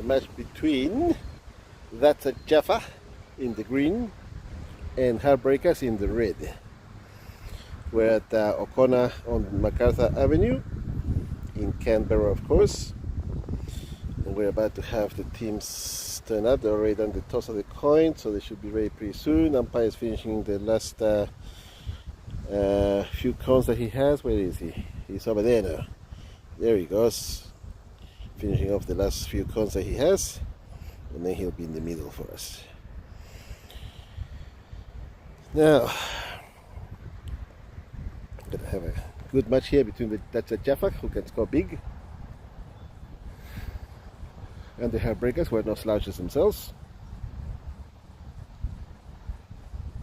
the match between That's a Jaffa in the green and Heartbreakers in the red. We're at O'Connor on MacArthur Avenue in Canberra, of course. And we're about to have the teams turn up. They're already done the toss of the coin, so they should be ready pretty soon. Umpire is finishing the last few cones that he has. Where is he? He's over there now. There he goes. Finishing off the last few cones that he has. And then he'll be in the middle for us. Now, gonna have a good match here between that's a Jaffa, who can score big, and the Heartbreakers, who are no slouches themselves.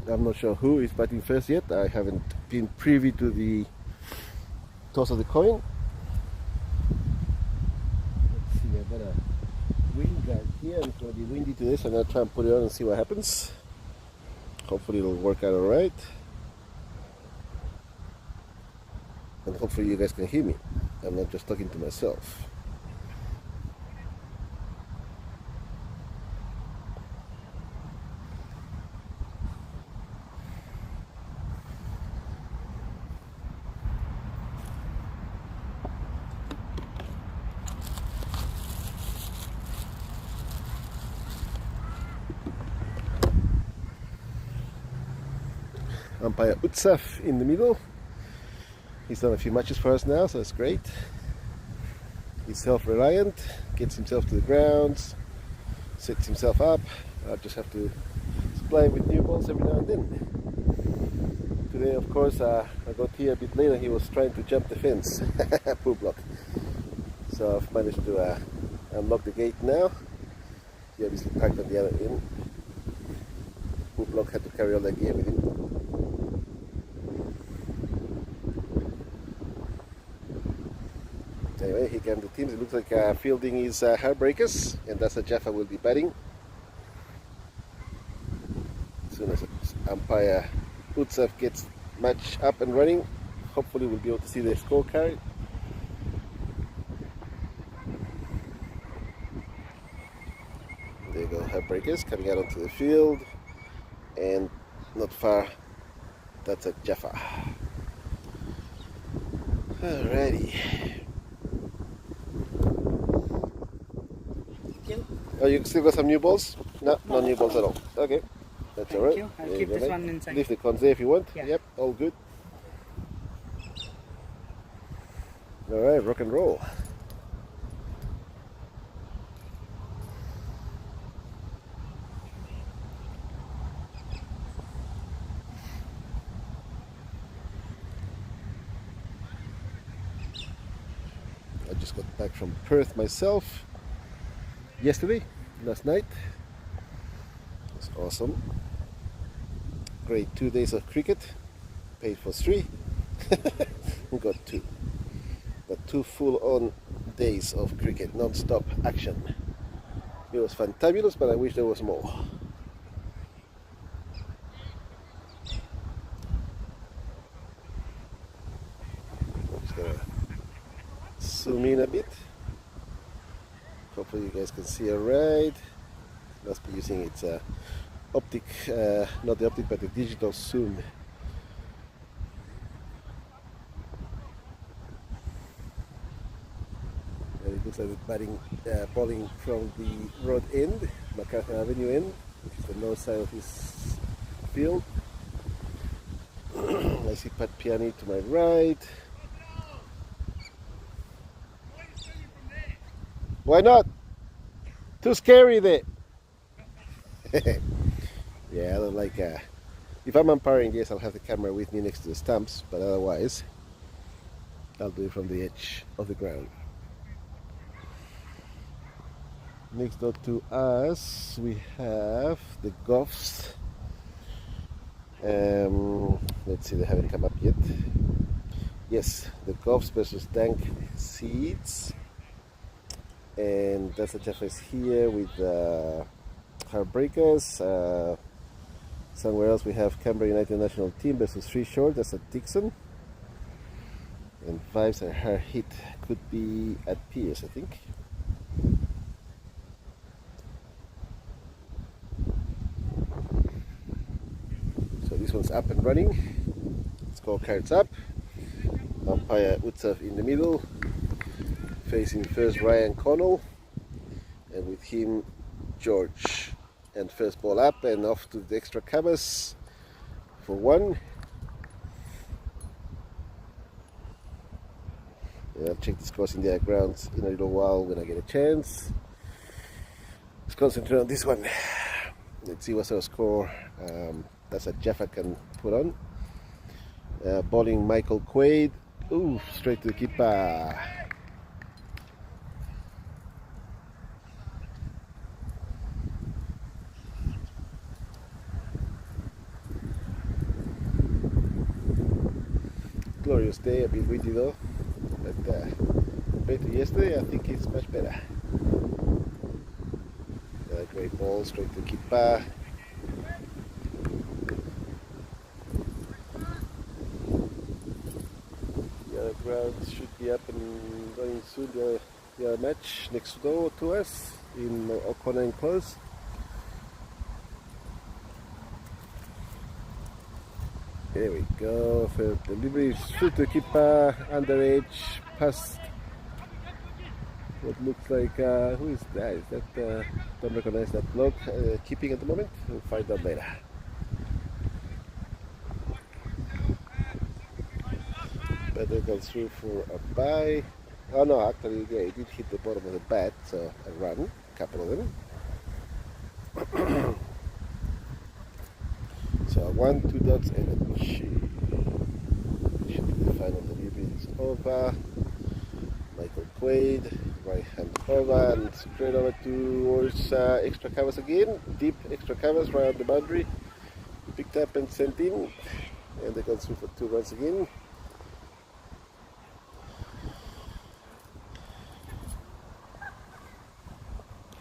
I'm not sure who is batting first yet. I haven't been privy to the toss of the coin. Let's see, I've got a wind guard here, and it's going to be windy today, so I'm going to try and put it on and see what happens. Hopefully it'll work out alright. And hopefully you guys can hear me. I'm not just talking to myself. Umpire Utsaf in the middle. He's done a few matches for us now, so that's great. He's self-reliant, gets himself to the grounds, sets himself up. I'll just have to supply him with new balls every now and then. Today, of course, I got here a bit later. He was trying to jump the fence. Poor block. So I've managed to unlock the gate now. He obviously parked on the other end. Poor block had to carry all that gear with him. Anyway, here come the teams. It looks like fielding is Heartbreakers, and that's a Jaffa will be batting. As soon as umpire Utsaf gets match up and running, hopefully we'll be able to see the scorecard. There you go, Heartbreakers coming out onto the field, and not far, that's a Jaffa. Alrighty. Oh, you still got some new balls? No, no new balls at all. Okay, that's alright. Thank you. I'll keep this one inside. Leave the cons there if you want. Yeah. Yep, all good. Alright, rock and roll. I just got back from Perth myself. Last night. It's awesome. Great 2 days of cricket. Paid for 3. We got 2. Got 2 full-on days of cricket, non-stop action. It was fantabulous, but I wish there was more. I'm just gonna zoom in a bit. Hopefully you guys can see alright. Must be using its optic, not the optic but the digital zoom. And it looks like it's batting, bowling from the road end, MacArthur Avenue end, which is the north side of this field. I see Pat Piani to my right. Why not? Too scary there. Yeah, I don't like. If I'm umpiring, yes, I'll have the camera with me next to the stumps, but otherwise, I'll do it from the edge of the ground. Next door to us, we have the Goffs. Let's see, they haven't come up yet. Yes, the Goffs versus Dank Seeds. And that's the Jaffa is here with Heartbreakers. Somewhere else we have Canberra United National Team versus Three Short. That's a Dixon. And vibes are her hit. Could be at Pierce, I think. one's up and running. Scorecards up. Umpire Utsaf in the middle, facing first Ryan Connell, and with him George. And first ball up and off to the extra covers for one. I'll check the scores in the grounds in a little while when I get a chance. Let's concentrate on this one. Let's see what sort of score that's a Jaffa can put on. Bowling Michael Quaid. Ooh, straight to the keeper. Glorious day, a bit windy though, but compared to yesterday, I think it's much better. Great ball, straight to the keeper. The other grounds should be up and going soon. The other match next door to us in O'Connor and Close. There we go, for delivery, shoot the keeper, underage, past what looks like, who is that? Is that, don't recognize that bloke, keeping at the moment, we'll find out later. But they go through for a bye. Oh no, actually, yeah, he did hit the bottom of the bat, so a run, a couple of them. So 1, 2 dots and a push. The final delivery is over. Michael Quaid, right hand over and straight over towards extra covers again. Deep extra covers right on the boundary. Picked up and sent in. And they got through for 2 runs again.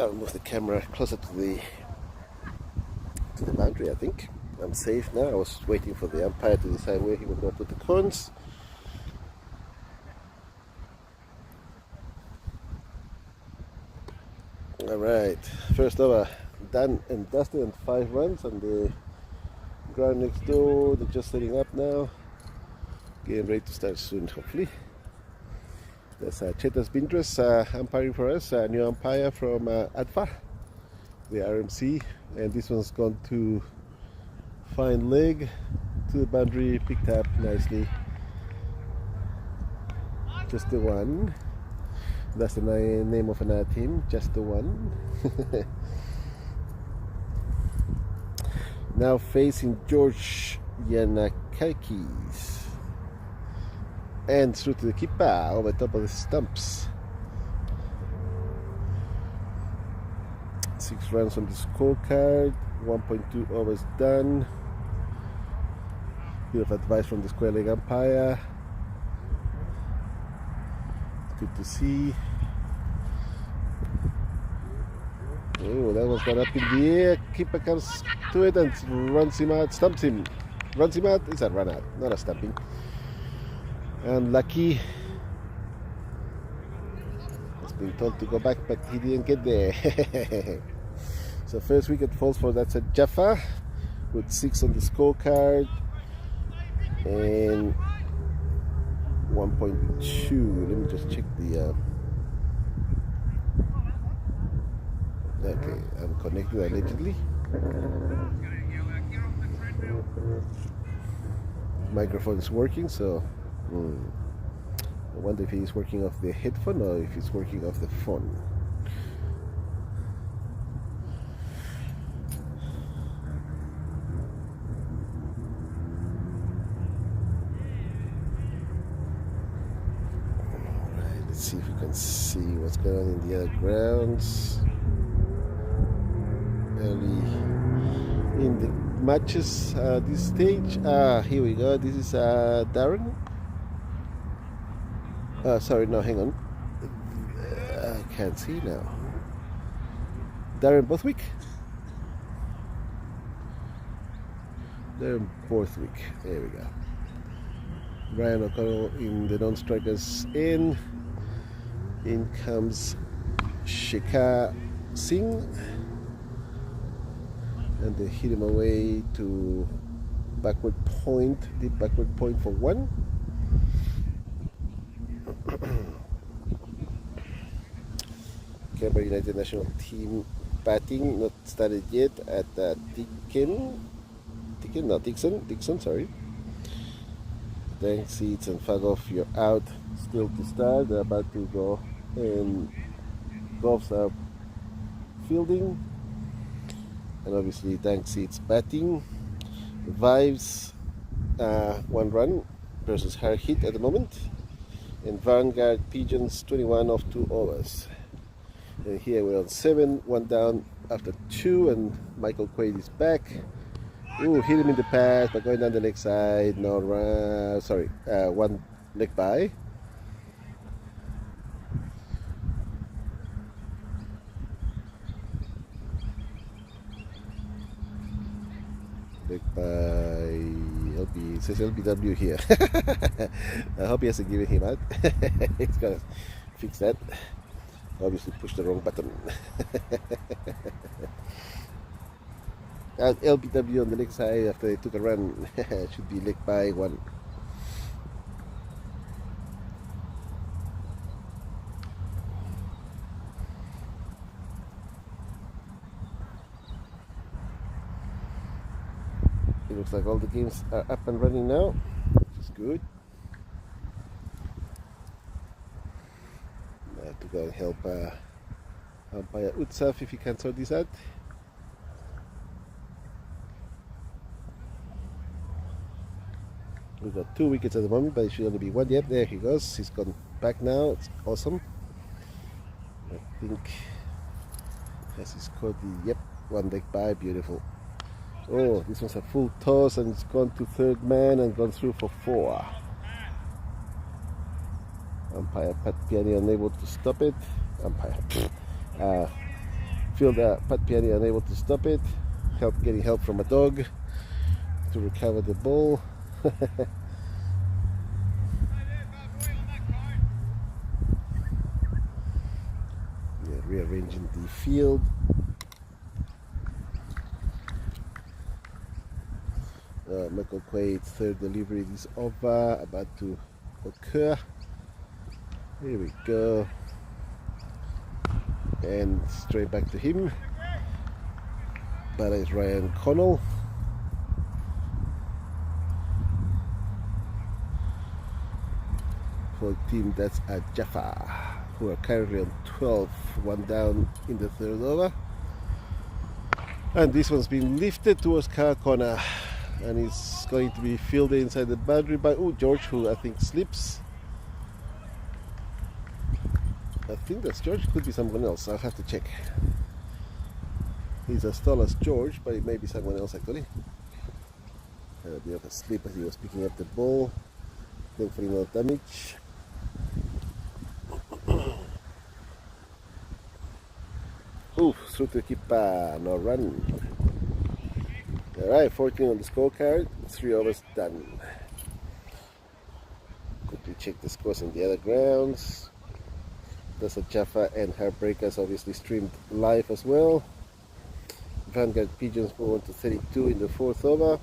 I'll move the camera closer to the boundary, I think. I'm safe now. I was waiting for the umpire to decide where he would go put the cones. Alright, first over done and dusted, and 5 runs on the ground next door. They're just setting up now. Getting ready to start soon, hopefully. That's Chetas Bindras umpiring for us, a new umpire from ADFA, the RMC, and this one's gone to fine leg to the boundary, picked up nicely. Just the one. That's the name of another team, just the one. Now facing George Yanakakis. And through to the keeper over top of the stumps. 6 runs on the scorecard, 1.2 overs done. Bit of advice from the square leg umpire. Good to see. Oh, that was got up in the air. Keeper comes to it and runs him out, stumps him. Runs him out. It's a run out, not a stumping. And Lucky has been told to go back, but he didn't get there. So first wicket falls for that's a Jaffa with 6 on the scorecard and 1.2. Let me just check the. Okay, I'm connected allegedly. Microphone is working, so. I wonder if he's working off the headphone or if he's working off the phone. Alright, let's see if we can see what's going on in the other grounds. Early in the matches, this stage. Here we go. This is Darren. Sorry, no, hang on. I can't see now. Darren Bothwick? Darren Borthwick. There we go. Brian O'Connell in the non-strikers in. In comes Shekhar Singh. And they hit him away to backward point, deep backward point for 1. Canberra United national team batting, not started yet at Dixon, sorry. Thanks, Seeds and Fug Off, you're out. Still to start, they're about to go, and Golfs are fielding, and obviously Thanks, Seeds batting. Vibes, 1 run versus hard hit at the moment, and Vanguard Pigeons 21 off 2 overs. And here we're on 7, 1 down after 2, and Michael Quaid is back. Ooh, hit him in the pass, but going down the leg side. No run. Sorry, 1 leg by. Leg by. LB says LBW here. I hope he hasn't given him out. He's gonna fix that. Obviously, push the wrong button. LBW on the leg side after they took a run. Should be leg by 1. It looks like all the games are up and running now, which is good. I have to go and help umpire Utsaf if he can sort this out. We've got 2 wickets at the moment, but it should only be 1. Yep, there he goes. He's gone back now. It's awesome. I think has he scored the 1 leg by. Beautiful. Oh, this one's a full toss and it's gone to 3rd man and gone through for 4. Umpire Pat Piani unable to stop it. Fielder Pat Piani unable to stop it. Getting help from a dog to recover the ball. Rearranging the field. Michael Quaid's 3rd delivery is over, about to occur. Here we go. And straight back to him. That is Ryan Connell. For the team that's at Jaffa, who are currently on 12, 1 down in the 3rd over. And this one's been lifted towards car corner, and it's going to be fielded inside the boundary by George, who I think slips. I think that's George, could be someone else, I'll have to check. He's as tall as George, but it may be someone else actually. Had a bit of a slip as he was picking up the ball. Thankfully no damage. Through to the keeper, no run. Alright, 14 on the scorecard, 3 overs done. Quickly check the scores on the other grounds. That's a Jaffa and Heartbreakers obviously streamed live as well. Vanguard Pigeons move on to 32 in the 4th over.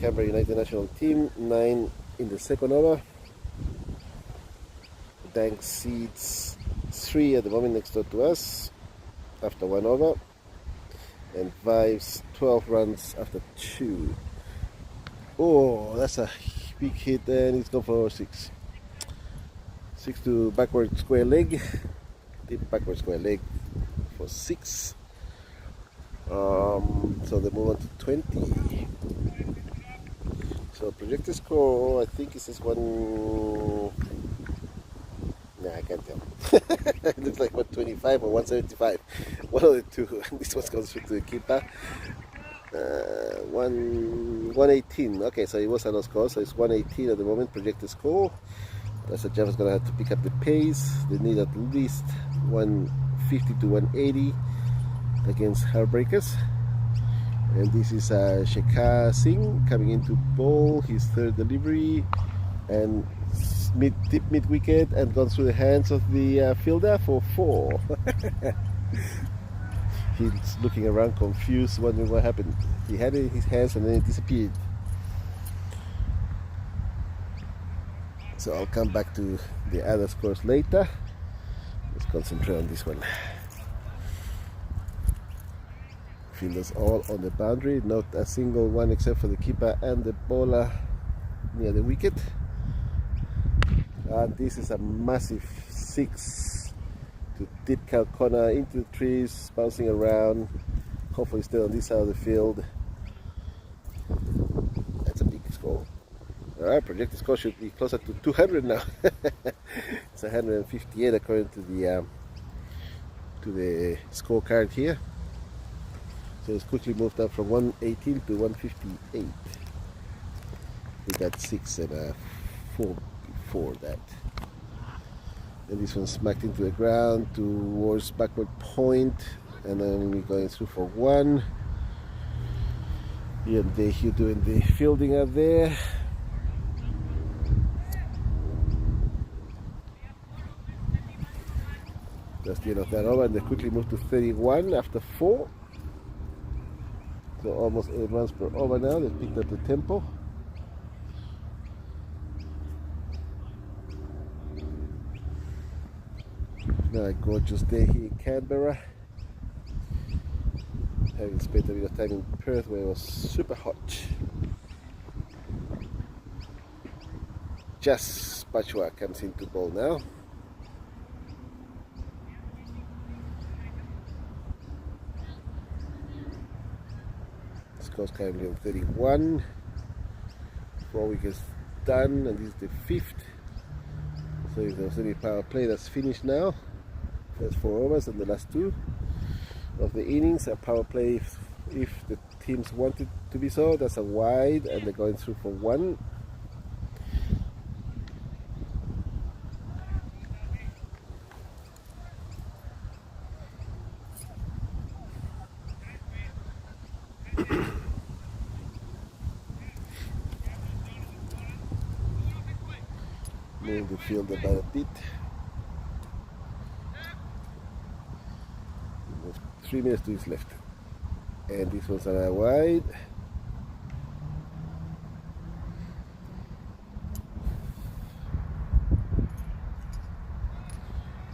Canberra United national team 9 in the 2nd over. Dank Seeds 3 at the moment next door to us after 1 over, and Vibes 12 runs after 2. Oh, that's a big hit, and he's gone for 6. 6 to backward square leg, deep backward square leg for 6. So they move on to 20. So projected score, I think it says 1. Nah, I can't tell. It looks like 125 or 175. One of the two. This one goes through to the keeper. 118. Okay, so it was a low score. So it's 118 at the moment, projected score. That's a Jaffa's going to have to pick up the pace. They need at least 150 to 180 against Heartbreakers. And this is Shekhar Singh coming into ball, his 3rd delivery, and deep mid wicket and gone through the hands of the fielder for 4. He's looking around confused, wondering what happened. He had it in his hands and then it disappeared. So I'll come back to the other scores later. Let's concentrate on this one. Fielders all on the boundary, not a single one except for the keeper and the bowler near the wicket. And this is a massive 6 to deep cow corner into the trees, bouncing around. Hopefully still on this side of the field. That's a big score. Alright, projected score should be closer to 200 now. It's 158 according to the scorecard here. So it's quickly moved up from 118 to 158. We got 6 and 4 before that. And this one smacked into the ground towards backward point, and then we're going through for 1. Here they doing the fielding up there. That's the end of that over, and they quickly moved to 31 after 4. So almost 8 runs per over now. They've picked up the tempo. Now a gorgeous day here in Canberra. Having spent a bit of time in Perth where it was super hot. Just Pachua comes into bowl now. Score's currently on 31. 4 wickets done, and this is the 5th. So if there's any power play, that's finished now. First 4 overs and the last 2 of the innings. A power play if the teams want it to be so. That's a wide, and they're going through for 1. Move the field about a bit. 3 minutes to his left, and this one's a wide.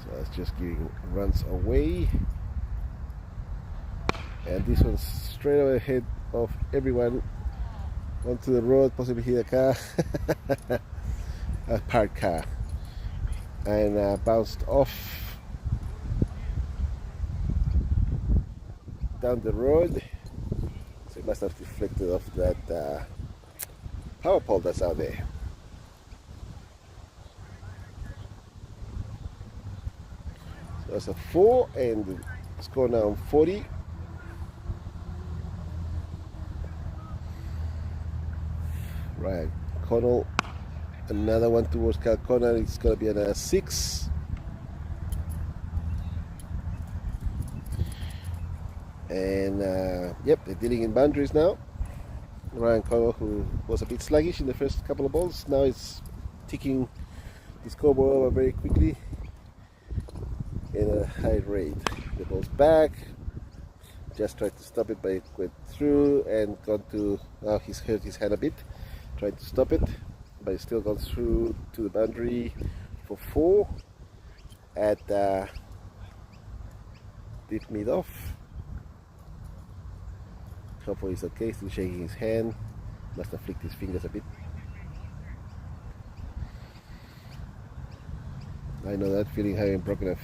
So that's just giving runs away, and this one's straight away ahead of everyone onto the road, possibly hit a car. A parked car, and bounced off down the road. So it must have deflected off that power pole that's out there. So that's a 4, and the score now on 40. Right, Connell. Another one towards Cal Corner. It's going to be another 6. And yep, they're dealing in boundaries now. Ryan Connell, who was a bit sluggish in the first couple of balls, now it's ticking the scoreboard over very quickly in a high rate. The ball's back. Just tried to stop it, but it went through and gone to. Now he's hurt his hand a bit, trying to stop it. But it's still gone through to the boundary for 4 at deep mid off. Hopefully he's okay, still shaking his hand. Must have flicked his fingers a bit. I know that feeling, having broken a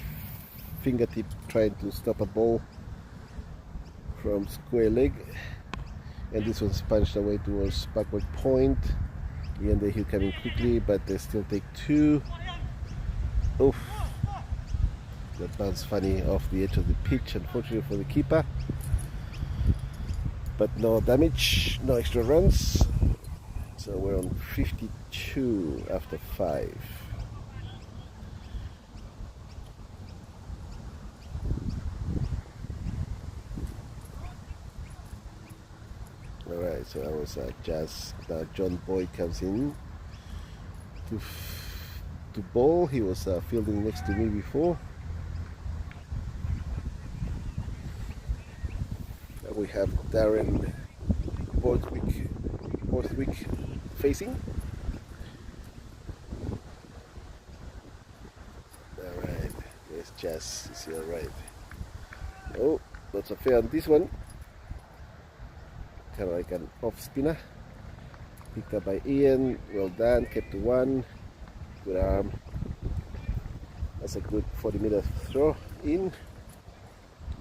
fingertip trying to stop a ball from square leg. And this one's punched away towards backward point. And they he'll come in quickly, but they still take 2. Oof. That bounced funny off the edge of the pitch, unfortunately for the keeper. But no damage, no extra runs. So we're on 52 after 5. Alright, so that was Jazz. Now John Boyd comes in to bowl. He was fielding next to me before. We have Darren Borthwick facing. Alright, there's Jazz, is he alright? Oh, lots of fair on this one. Kind of like an off spinner. Picked up by Ian, well done, kept to one. Good arm. That's a good 40-meter throw in,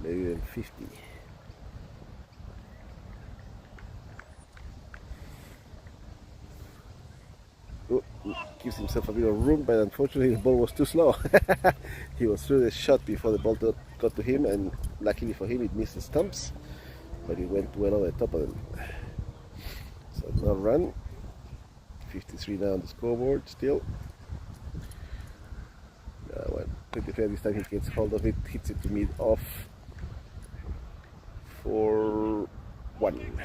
maybe even 50. Oh, gives himself a bit of room, but unfortunately the ball was too slow. He was through the shot before the ball got to him, and luckily for him it missed the stumps, but it went well over the top of them. So no run. 53 now on the scoreboard still. Pretty fair this time. He gets hold of it, hits it to mid off for 1.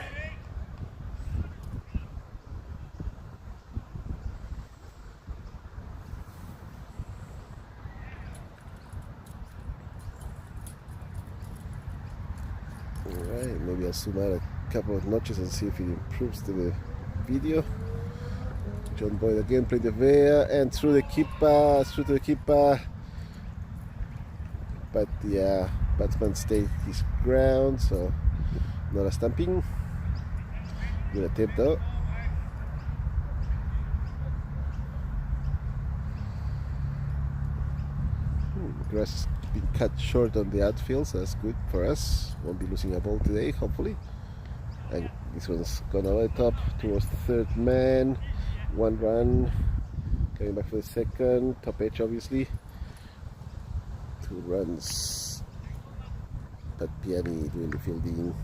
Alright, maybe I'll zoom out a couple of notches and see if it improves the video. John Boyd again, played the Vea and through the keeper, but the batsman stayed his ground, so not a stumping. Good attempt though. Grass has been cut short on the outfield, so that's good for us. Won't be losing a ball today, hopefully. And this one's gone over the top towards the third man. 1 run, coming back for the second, top edge obviously. 2 runs, but Piani doing the fielding.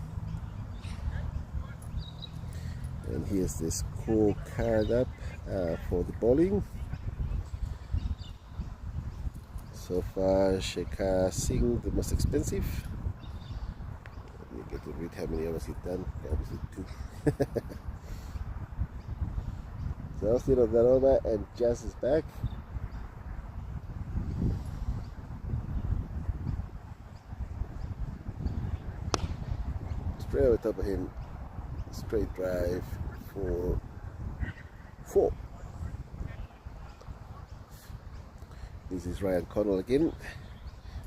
And here's the score card up for the bowling. So far, Shekhar Singh, the most expensive. Let me get to read how many overs he's done. Obviously 2. So still on that over, and Jazz is back. Straight over top of him, straight drive for 4. This is Ryan Connell again,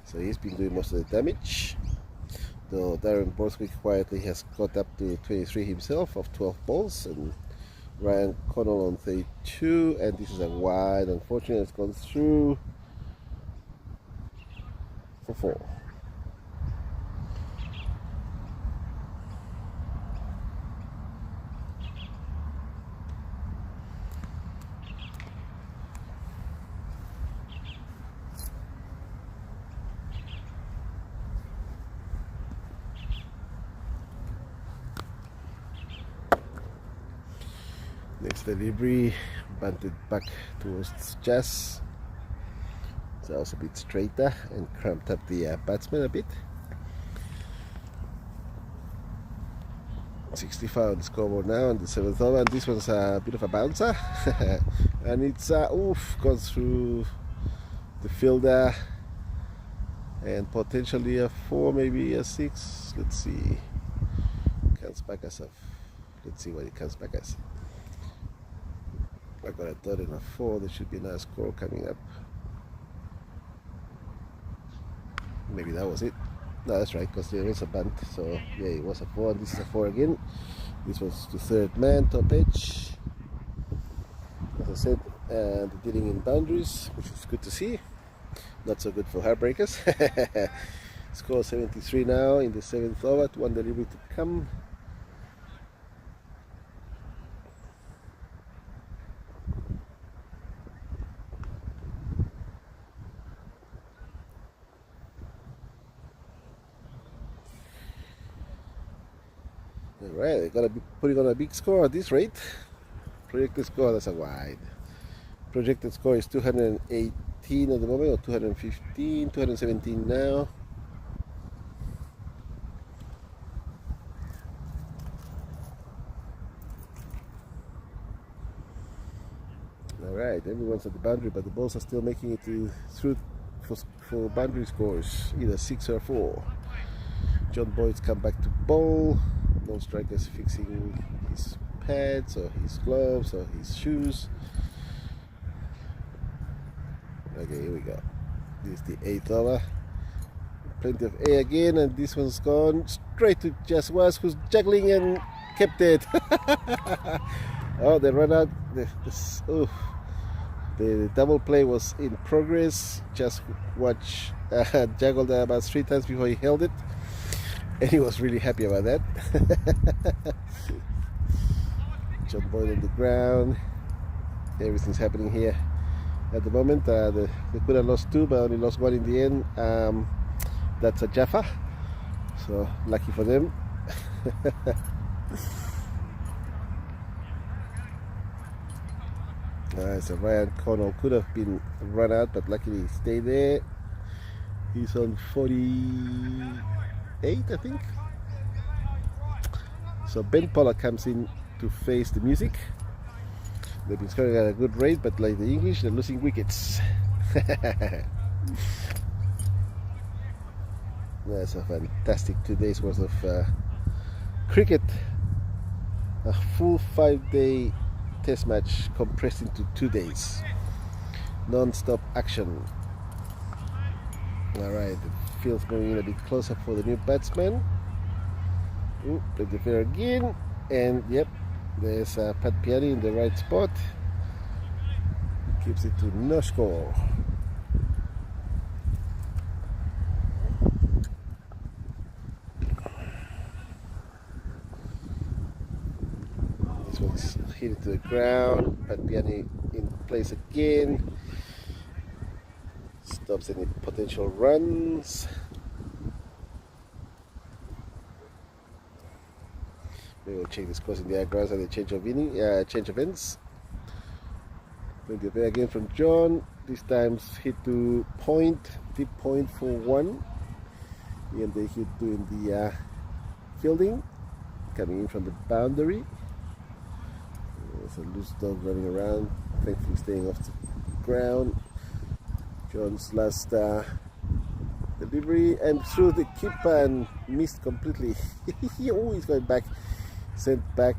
so he's been doing most of the damage, though Darren Borthwick quietly has got up to 23 himself of 12 balls, and Ryan Connell on 32, and this is a wide. Unfortunately, it's gone through for 4. Next delivery, bunted back towards Jazz. So also a bit straighter and cramped up the batsman a bit. 65 on the scoreboard now on the 7th over, and this one's a bit of a bouncer. And it's gone through the fielder and potentially a 4, maybe a 6. Let's see. Comes back as a. Let's see what it comes back as. I got a dot and a 4. There should be another score coming up. Maybe that was it. No, that's right, because there was a bunt. So yeah, it was a 4, and this is a 4 again. This was the third man, top edge. As I said, and dealing in boundaries, which is good to see. Not so good for Heartbreakers. Score 73 now in the 7th over. 1 delivery to come. Alright, they're gonna be putting on a big score at this rate. Projected score, that's a wide. Projected score is 218 at the moment, or 215, 217 now. Alright, everyone's at the boundary, but the balls are still making it through for boundary scores, either 6 or 4. John Boyd's come back to bowl. Non-striker's fixing his pads or his gloves or his shoes. Okay, here we go. This is the 8th over. Plenty of air again, and this one's gone straight to Jaswas, who's juggling and kept it. Oh, they run out. The double play was in progress. Just watch, juggled about 3 times before he held it, and he was really happy about that. John Boyd on the ground. Everything's happening here at the moment. They could have lost 2, but only lost 1 in the end. That's a Jaffa, so lucky for them. So Ryan Connell could have been run out, but luckily he stayed there. He's on 48, I think. So Ben Pollard comes in to face the music. They've been scoring at a good rate, but like the English, they're losing wickets. That's a fantastic 2 days worth of cricket. A full 5-day test match compressed into 2 days. Non-stop action. Alright, the field's going in a bit closer for the new batsman. Play the fair again. And yep, there's Pat Piani in the right spot. Keeps it to no score. This one's hit it to the ground. Pat Piani in place again. Stops any potential runs. We will check this course in the airgrass and the change of ends. Plenty of air again from John. This time's hit to point, deep point for 1. And they hit doing the fielding, coming in from the boundary. There's a loose dog running around, thankfully staying off the ground. John's last delivery and through the keeper and missed completely. Oh, he's going back, sent back.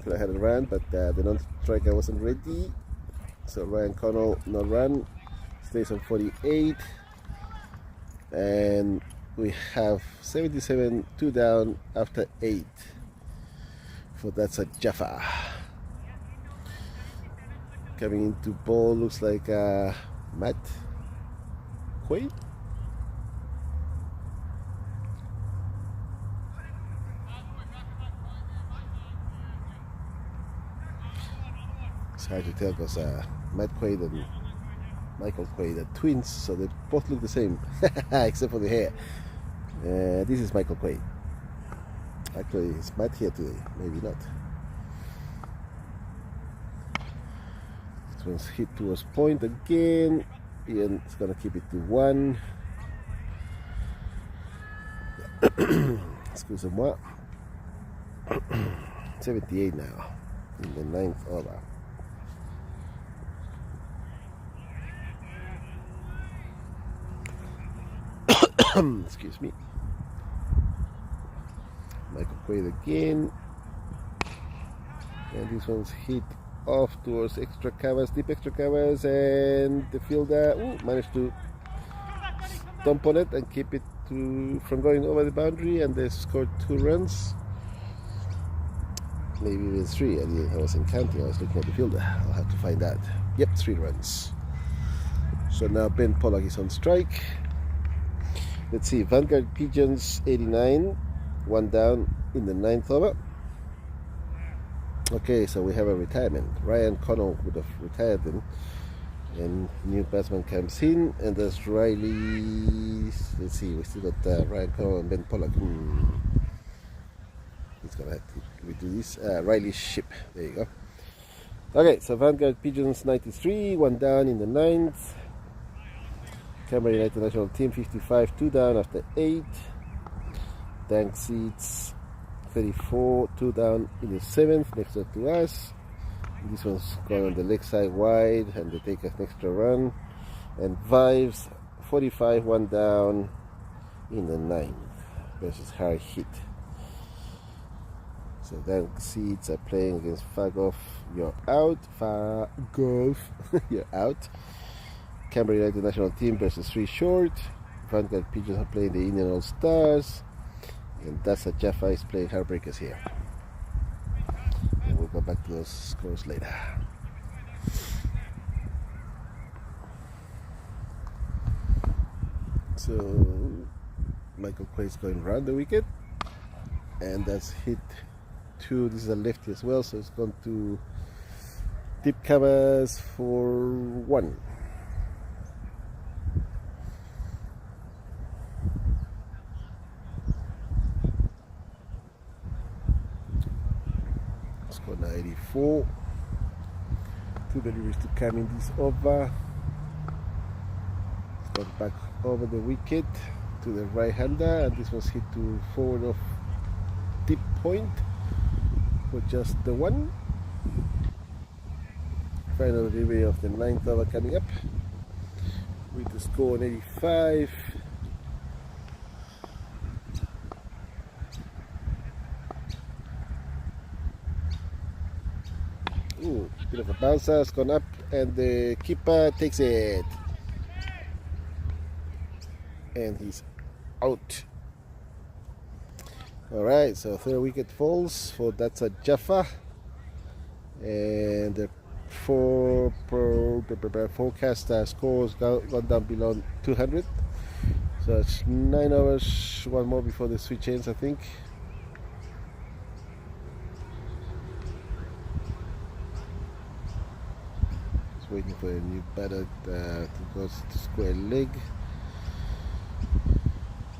Could have had a run, but the non-striker wasn't ready. So Ryan Connell no run, stays on 48, and we have 77, 2 down after 8. So that's a Jaffa. Coming into ball looks like Matt Quaid. It's hard to tell because Matt Quaid and Michael Quaid are twins, so they both look the same except for the hair. This is Michael Quaid. Actually, it's Matt here today, maybe not. This one's hit towards point again. Ian is going to keep it to 1. Excusez-moi. 78 now in the 9th over. Excuse me. Michael Quaid again. And this one's hit off towards extra covers, deep extra covers, and the fielder managed to stomp on it and keep it from going over the boundary, and they scored 2 runs. Maybe even 3. I wasn't counting, I was looking at the fielder. I'll have to find out. Yep, 3 runs. So now Ben Pollack is on strike. Let's see, Vanguard Pigeons 89, 1 down in the 9th over. Okay, so we have a retirement. Ryan Connell would have retired then, and new batsman comes in, and there's Riley. Let's see, we still got Ryan Connell and Ben Pollack. He's gonna have to redo this. Riley Ship, there you go. Okay, so Vanguard Pigeons 93, 1 down in the 9th. Canberra United National Team 55, 2 down after 8. Dank Seeds 34, 2 down in the 7th, next to us. This one's gone on the leg side wide, and they take an extra run. And Vives 45, 1 down in the 9th versus hard hit. So then Seeds are playing against Fagoff. You're out. Fagoff, you're out. Canberra United national team versus 3 short. Vanguard Pigeons are playing the Indian All Stars. And that's Jaffa is playing Heartbreakers here. And we'll go back to those scores later. So Michael Quay's going round the wicket. And that's hit 2. This is a lefty as well, so it's gone to deep covers for 1. Score now 84. 2 deliveries to come in this over. It's gone back over the wicket to the right hander, and this was hit to forward of deep point for just the 1. Final delivery of the 9th over coming up with the score on 85. Ooh, bit of a bouncer, it's gone up, and the keeper takes it. And he's out. Alright, so 3rd wicket falls for that's a Jaffa. And the forecast scores gone down below 200. So it's 9 hours, 1 more before the switch ends, I think. Just waiting for a new batter to go to square leg.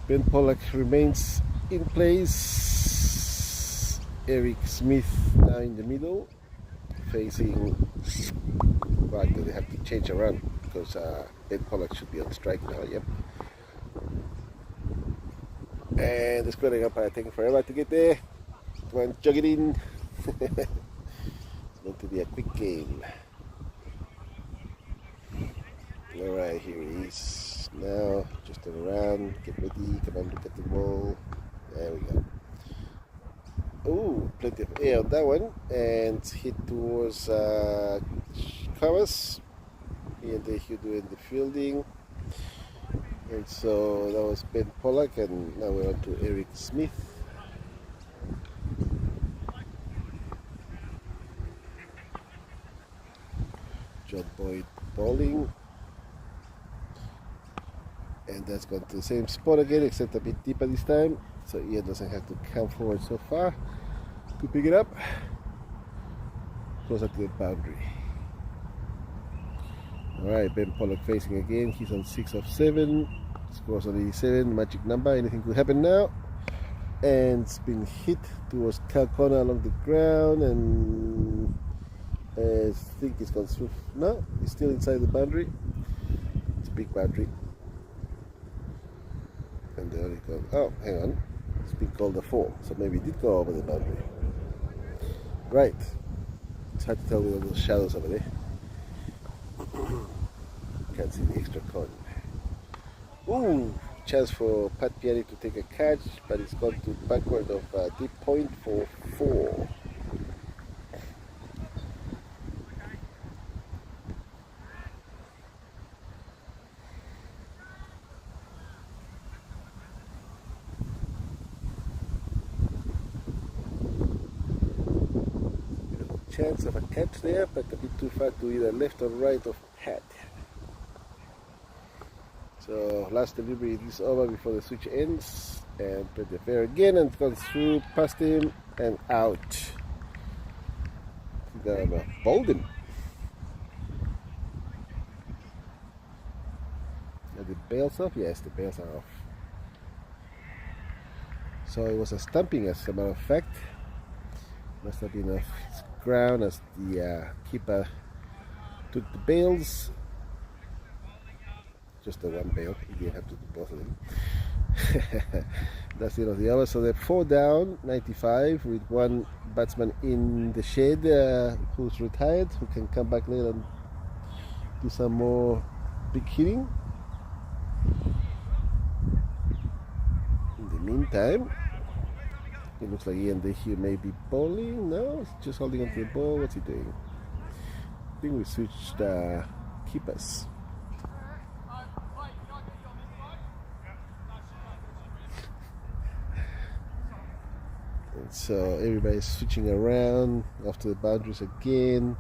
Ben Pollack remains in place. Eric Smith now in the middle, facing. Right, they have to change around because Ben Pollack should be on strike now. Yep. And the squaring umpire taking forever to get there. Come on, jog it in. It's going to be a quick game. Alright, here he is. Now, just turn around, get ready, come on, look at the ball. There we go. Oh, plenty of air on that one, and hit towards covers. He and Hugh doing the fielding. And so that was Ben Pollack, and now we're on to Eric Smith. John Boyd bowling. And that's gone to the same spot again, except a bit deeper this time. So Ian doesn't have to come forward so far to pick it up. Closer to the boundary. Alright, Ben Pollack facing again. He's on 6 of 7. Scores on 87, magic number. Anything could happen now. And it's been hit towards Cal Corner along the ground. And I think it's gone through. No, it's still inside the boundary. It's a big boundary. And they only got, oh, hang on. It's been called a 4. So maybe it did go over the boundary. Right. It's hard to tell with all those shadows over there. Can't see the extra coin. Ooh, chance for Pat Piani to take a catch, but it's gone to backward of deep point for 4. Chance of a catch there, but a bit too far to either left or right of Pat. So last delivery is over before the switch ends, and put the fair again, and goes through past him and out. Bowled him. Are the bails off? Yes, the bails are off. So it was a stumping, as a matter of fact. Must have been a ground as the keeper took the bails. Just the one bail, he didn't have to do both of them. That's the end of the over. So they're 4 down, 95, with one batsman in the shed who's retired, who can come back later and do some more big hitting. meantime, it looks like Ian Dehue may be bowling. No, he's just holding onto the ball. What's he doing? I think we switched keepers. And so everybody's switching around after the boundaries again.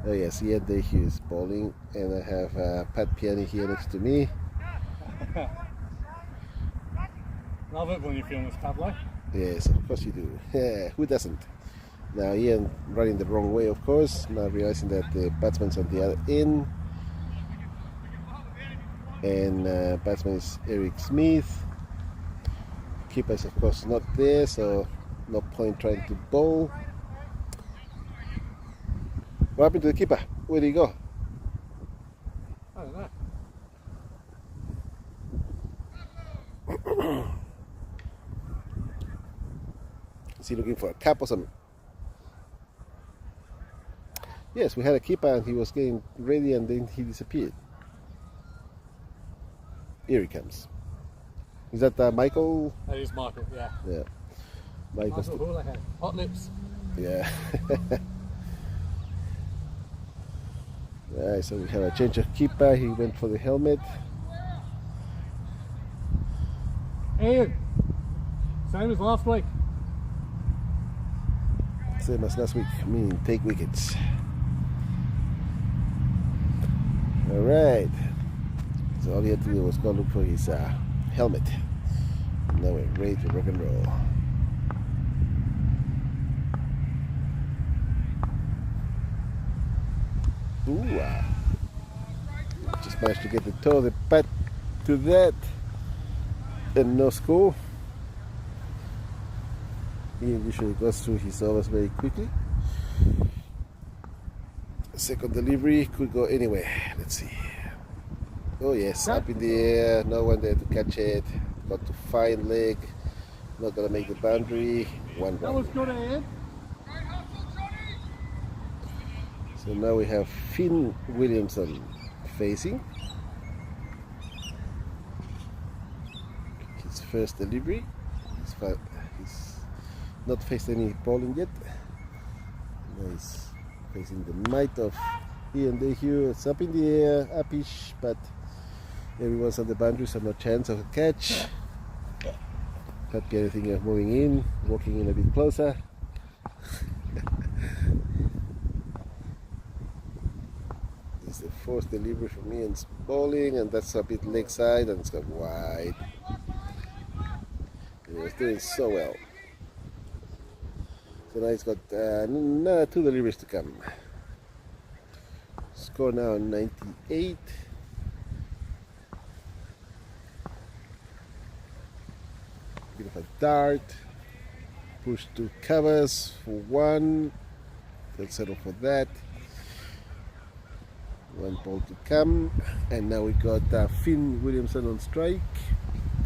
Oh yes, Ian Dehue is bowling, and I have Pat Piani here next to me. Love it when you film this, Pablo. Yes, of course you do. Yeah, who doesn't? Now Ian running the wrong way, of course, now realizing that the batsman's on the other end. And batsman is Eric Smith. Keeper is of course not there, so no point trying to bowl. What happened to the keeper? Where did he go? I don't know. Is he looking for a cap or something? Yes, we had a keeper and he was getting ready and then he disappeared. Here he comes. Is that Michael? That is Michael, yeah. Yeah. Michael Houlihan. Hot lips. Yeah. Right, so we have a change of keeper. He went for the helmet. Ian, same as last week. Same as last week, meaning take wickets. Alright. So all he had to do was go look for his helmet. Now we're ready to rock and roll. Ooh, just managed to get the toe of the bat to that, and no score. He usually goes through his overs very quickly. Second delivery could go anywhere. Let's see. Oh yes, up in the air, no one there to catch it. Got to fine leg, not gonna make the boundary. One run. That was good, Ian. So now we have Finn Williamson facing. His first delivery. He's not faced any bowling yet. Now he's facing the might of Ian Dehue. It's up in the air, upish, but everyone's on the boundary, so no chance of a catch. Can't get anything of moving in, walking in a bit closer. This is the fourth delivery from Ian's bowling, and that's a bit leg side, and it's got wide. And he was doing so well. So now he's got another two deliveries to come. Score now 98. Bit of a dart. Push two covers for one. Let's settle for that. One ball to come. And now we got Finn Williamson on strike.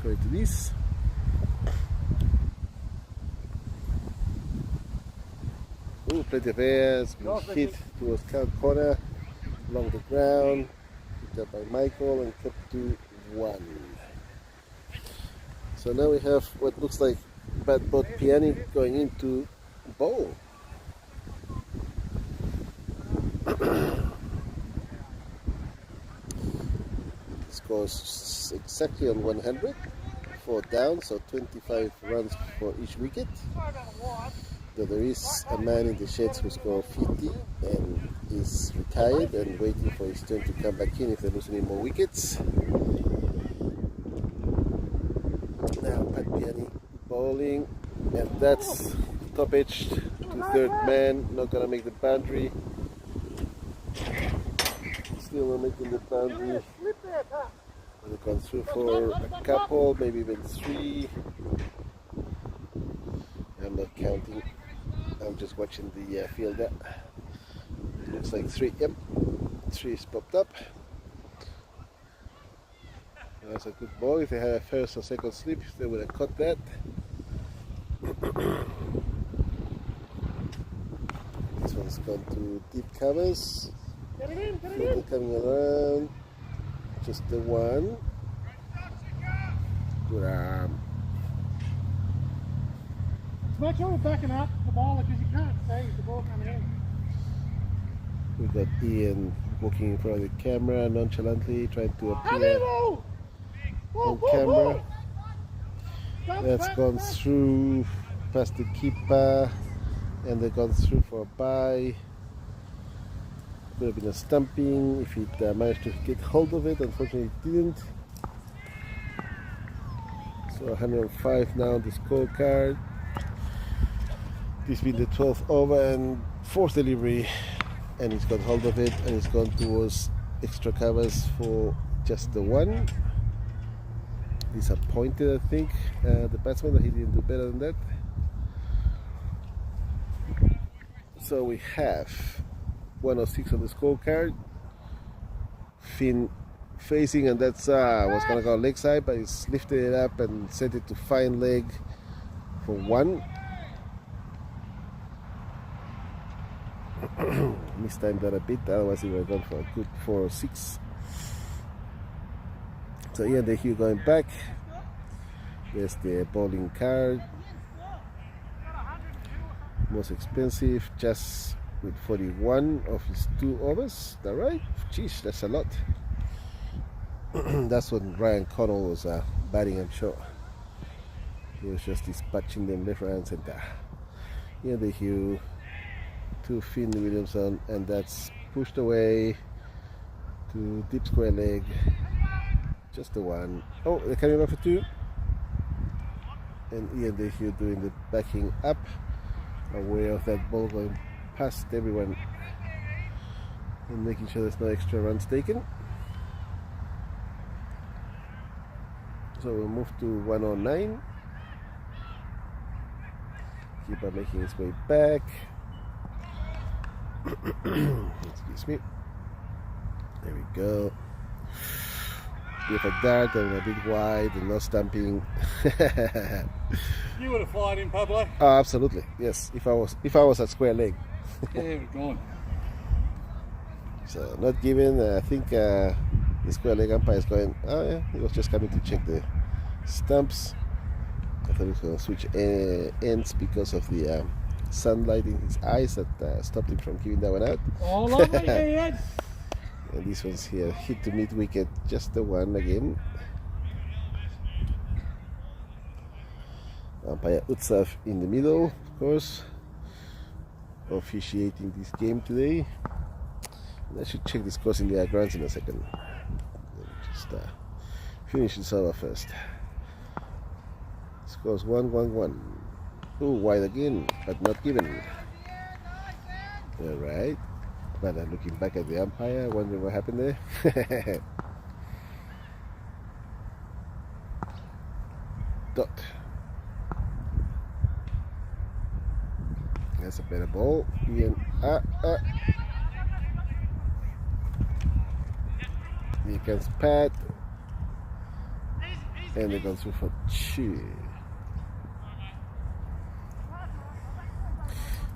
Going to this. Ooh, plenty of air. It's been hit towards corner. Along the ground. Picked up by Michael and kept to one. So now we have what looks like Bad Bot Piani going into bowl. Scores exactly on 100, 4 down, so 25 runs for each wicket. Though there is a man in the sheds who scored 50 and is retired and waiting for his turn to come back in if they lose any more wickets. Now Pat Piani bowling, and that's top edge to third man, not gonna make the boundary. Still not making the boundary. They've gone through for a couple, maybe even 3. I'm not counting. I'm just watching the fielder. It looks like 3. Yep, 3's popped up. That's a good ball. If they had a first or second slip, they would have caught that. This one's gone to deep covers. Fielder coming around. Just the one. Good arm. make sure we're backing up the bowler because you can't see the ball coming in. We got Ian walking in front of the camera nonchalantly, trying to appear on camera. That's gone through past the keeper, and they've gone through for a bye. Could have been a stumping if he managed to get hold of it. Unfortunately, it didn't. So 105 now on the scorecard. This being the 12th over and fourth delivery, and he's got hold of it, and he's gone towards extra covers for just the one. Disappointed, I think, the batsman, that he didn't do better than that. So we have 106 on the scorecard. Finn facing, and that's was gonna go leg side, but he's lifted it up and sent it to fine leg for one. Mistimed that a bit, otherwise he would have gone for a good 4 or 6. So Ian Dehue going back. There's the bowling card. Most expensive, just with 41 of his 2 overs. Is that right? Jeez, that's a lot. That's when Ryan Connell was batting, I'm sure. He was just dispatching them left, right, and center. Ian Dehue to Finn Williamson, and that's pushed away to deep square leg. Just the one. Oh, they're coming back for 2. And Ian Dehue doing the backing up, aware of that ball going past everyone and making sure there's no extra runs taken. So we'll move to 109. Keeper making his way back. Excuse me. There we go. Bit of a dart and a bit wide and no stumping. You would have fired him, Pablo. Oh, absolutely. Yes. If I was at square leg. Yeah, we're gone. So not given. I think the square leg umpire is going. Oh yeah, he was just coming to check the stumps. I thought he was going to switch ends because of the sunlight in his eyes that stopped him from giving that one out. Oh, lovely, Ian. And this one's here, hit to mid wicket, just the one again. Umpire Utsav in the middle, of course, officiating this game today. And I should check the scores in the grounds in a second. Just finish this over first. Scores 1-1-1. Oh, wide again, but not given. Alright. But I'm looking back at the umpire, wondering what happened there. Dot. That's a better ball. Ian. Here comes Pat. And they go through for 2.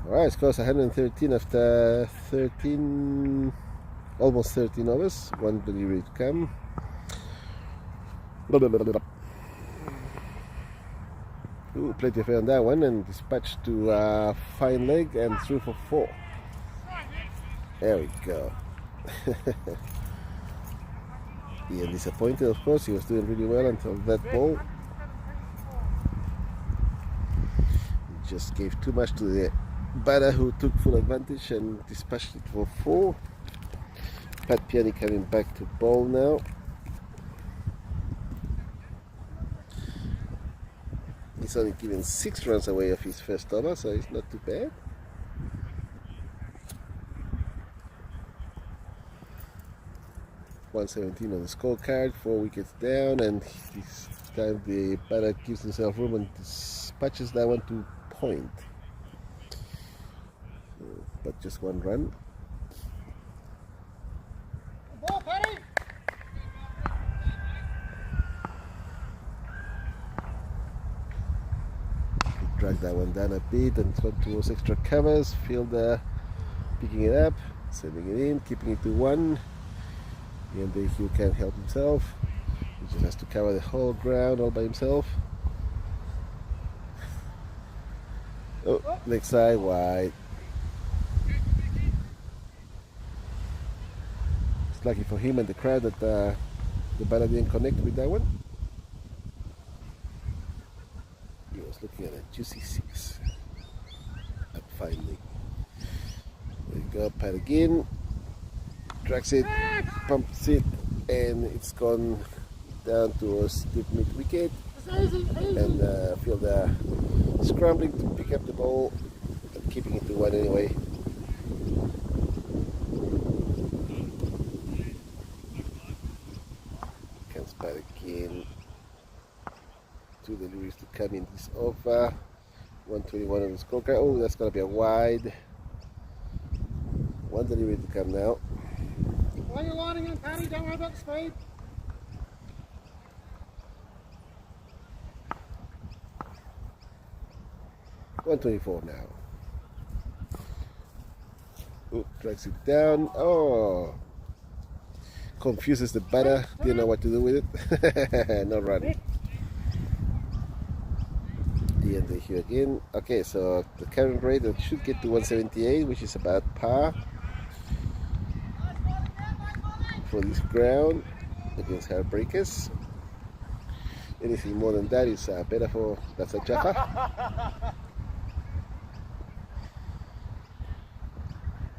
Alright, scores 113 after 13, almost 13 overs. One delivery to come. Ooh, plenty of air on that one, and dispatched to fine leg and through for 4. There we go. Ian disappointed, of course. He was doing really well until that ball. He just gave too much to the batter, who took full advantage and dispatched it for 4. Pat Piani coming back to bowl now. He's only given 6 runs away of his first over, so it's not too bad. .117 on the scorecard, 4 wickets down, and this time the batter gives himself room and dispatches that one to point. But just 1 run. Ball, Paddy. Drag that one down a bit and it's gone towards extra covers. Fielder picking it up, sending it in, keeping it to 1. And Dehue can't help himself. He just has to cover the whole ground all by himself. Oh, leg side wide. It's lucky for him and the crowd that the ball didn't connect with that one. He was looking at a juicy 6. And finally, there you go, pat again. Drags it, pumps it, and it's gone down towards deep mid wicket. And Fielder scrambling to pick up the ball and keeping it to 1 anyway. Comes back again. 2 deliveries to come in this over. 121 on the scorecard. Oh, that's gonna be a wide. 1 delivery to come now. While you're lining in, Paddy, don't worry about the speed. $124 now. Oh, drags it down. Oh, confuses the batter. Didn't know what to do with it. No run. The end here again. Okay, so the current rate should get to 178, which is about par for this ground against Heartbreakers. Anything more than that is better for that's a Jaffa.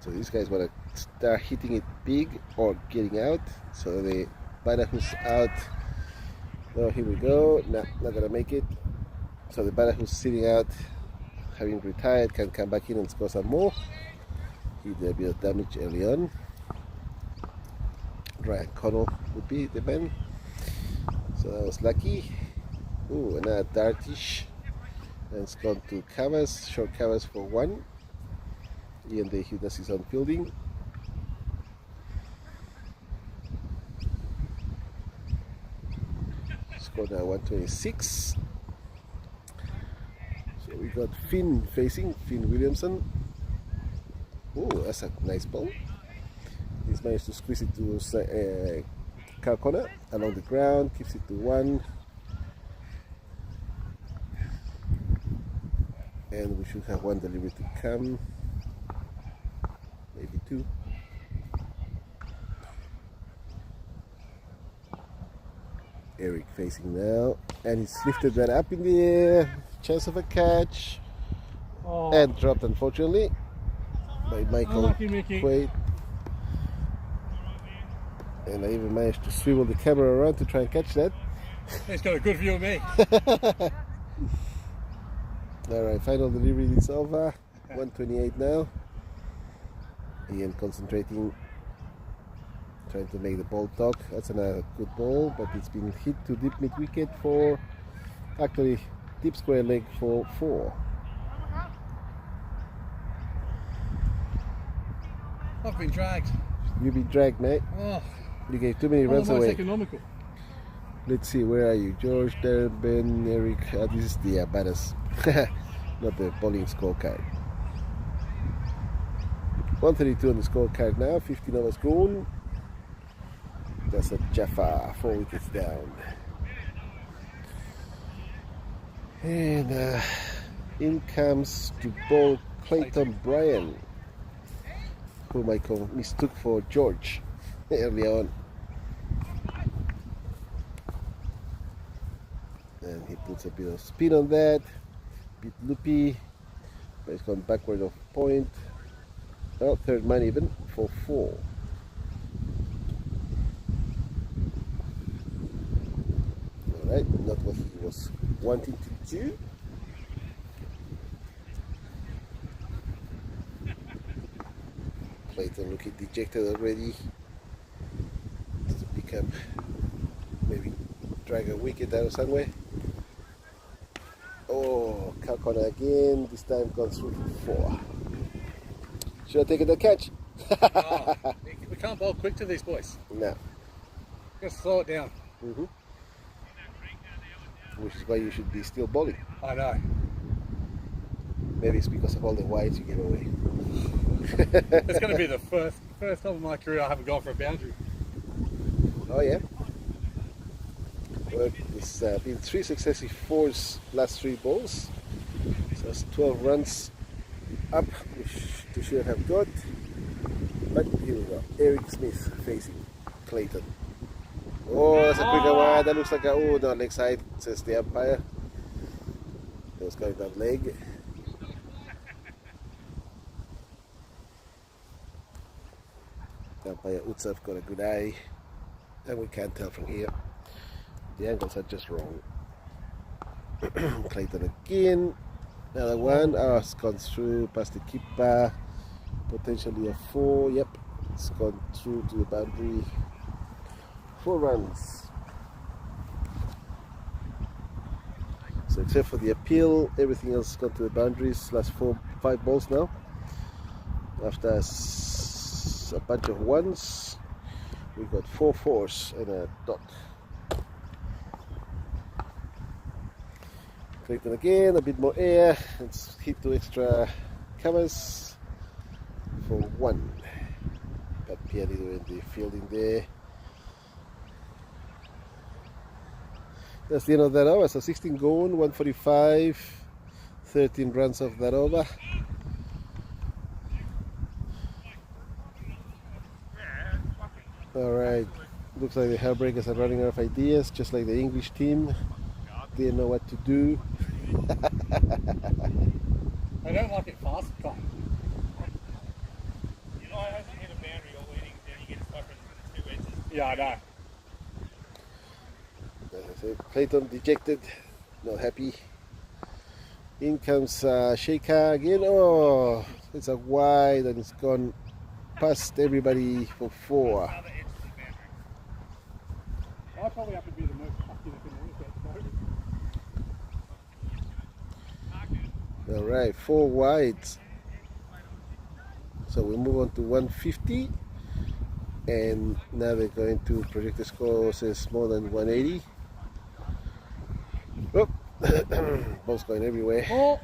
So these guys want to start hitting it big or getting out. So the batter who's out, oh, here we go, nah, not gonna make it. So the batter who's sitting out, having retired, can come back in and score some more. He did a bit of damage early on. Ryan Connell would be the man. So that was lucky. Ooh, another dartish. And it's gone to covers, short covers for 1. Ian Day does his own fielding. Score now 126. So we got Finn facing, Finn Williamson. Oh, that's a nice ball. He's managed to squeeze it to car corner along the ground, keeps it to 1. And we should have 1 delivery to come. Maybe 2. Eric facing now, and he's lifted that up in the air. Chance of a catch, and dropped unfortunately by Michael Quaid. And I even managed to swivel the camera around to try and catch that. He's got a good view of me. Alright, final delivery is over. 128 now. Ian concentrating, trying to make the ball talk. That's another good ball, but it's been hit to deep mid wicket for, actually deep square leg for 4. I've been dragged. You've been dragged, mate. Oh, you gave too many runs away. Economical. Let's see, where are you? George, Darren, Ben, Eric. This is the batters, not the bowling scorecard. 132 on the scorecard now, 15 overs gone. That's a Jaffa, 4 wickets down. And in comes to bowl Clayton Bryan, who Michael mistook for George early on. And he puts a bit of spin on that, bit loopy, but it's gone backward of point. Oh, third man even for 4. Alright, not what he was wanting to do. Clayton looking dejected already. Just to pick up, maybe drag a wicket out of somewhere. Oh, Kalkona again, this time gone through for 4. Should have taken the catch. Oh, we can't bowl quick to these boys. No. Just slow it down. Which is why you should be still bowling. I know. Maybe it's because of all the wides you give away. It's going to be the first time in my career I haven't gone for a boundary. Oh yeah. Well, it's been 3 successive 4s last 3 balls. So That's 12 runs up, which they should have got. But here we go. Eric Smith facing Clayton. Oh, that's a quicker one. That looks like a no, leg side, says the umpire. It was going down leg. The umpire Utsav got a good eye, and we can't tell from here. The angles are just wrong. Clayton again. Another one. Oh, it's gone through past the keeper. Potentially a 4. Yep, it's gone through to the boundary. 4 runs. So except for the appeal, everything else has gone to the boundaries. Last 5 balls now. After a bunch of ones, we got 4 fours and a dot. Clayton again, a bit more air. Let's hit 2 extra covers for 1. But Piani doing the fielding there. That's the end of that over. So 16 gone, 145, 13 runs off that over. Alright, looks like the Heartbreakers are running out of ideas, just like the English team. They didn't know what to do. I don't like it fast, but You know, I hasn't hit a boundary all inning, then he gets stuck in 2 edges. yeah, I know. As I said, Clayton dejected, not happy. In comes Shaker again. Oh, it's a wide and it's gone past everybody for 4. Another edge to the boundary. I probably have to be the most lucky that can Alright, 4 wides. So we move on to 150. And now they're going to project the score says more than 180. Oh, ball's going everywhere. Oh.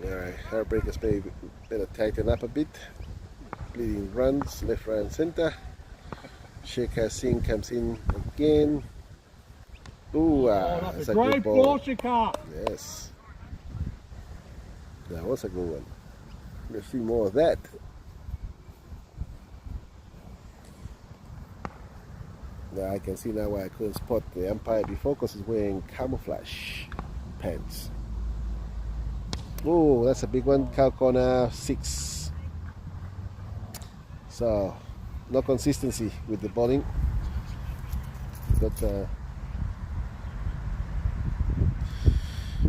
Alright, Heartbreakers maybe better tighten up a bit. Bleeding runs, left, right, and center. Sheikha Singh comes in again. Ooh, That's a great ball, Shikar. Yes. That was a good one. Let's see more of that. Now I can see now why I couldn't spot the umpire before, because he's wearing camouflage pants. Oh, that's a big one. Cow corner 6. So, no consistency with the bowling. Got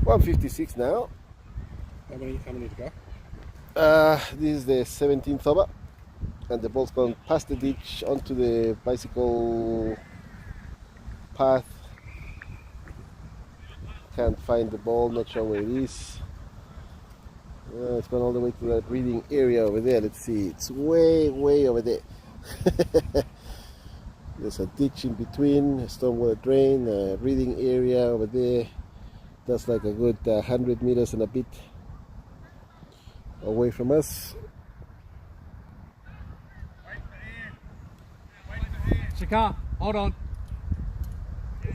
156 now. How many to go? This is the 17th over, and the ball's gone past the ditch onto the bicycle path. Can't find the ball, not sure where it is. It's gone all the way to that breathing area over there. Let's see, it's way over there. There's a ditch in between, a stormwater drain, a breathing area over there. That's like a good 100 meters and a bit away from us. Shikar, hold on.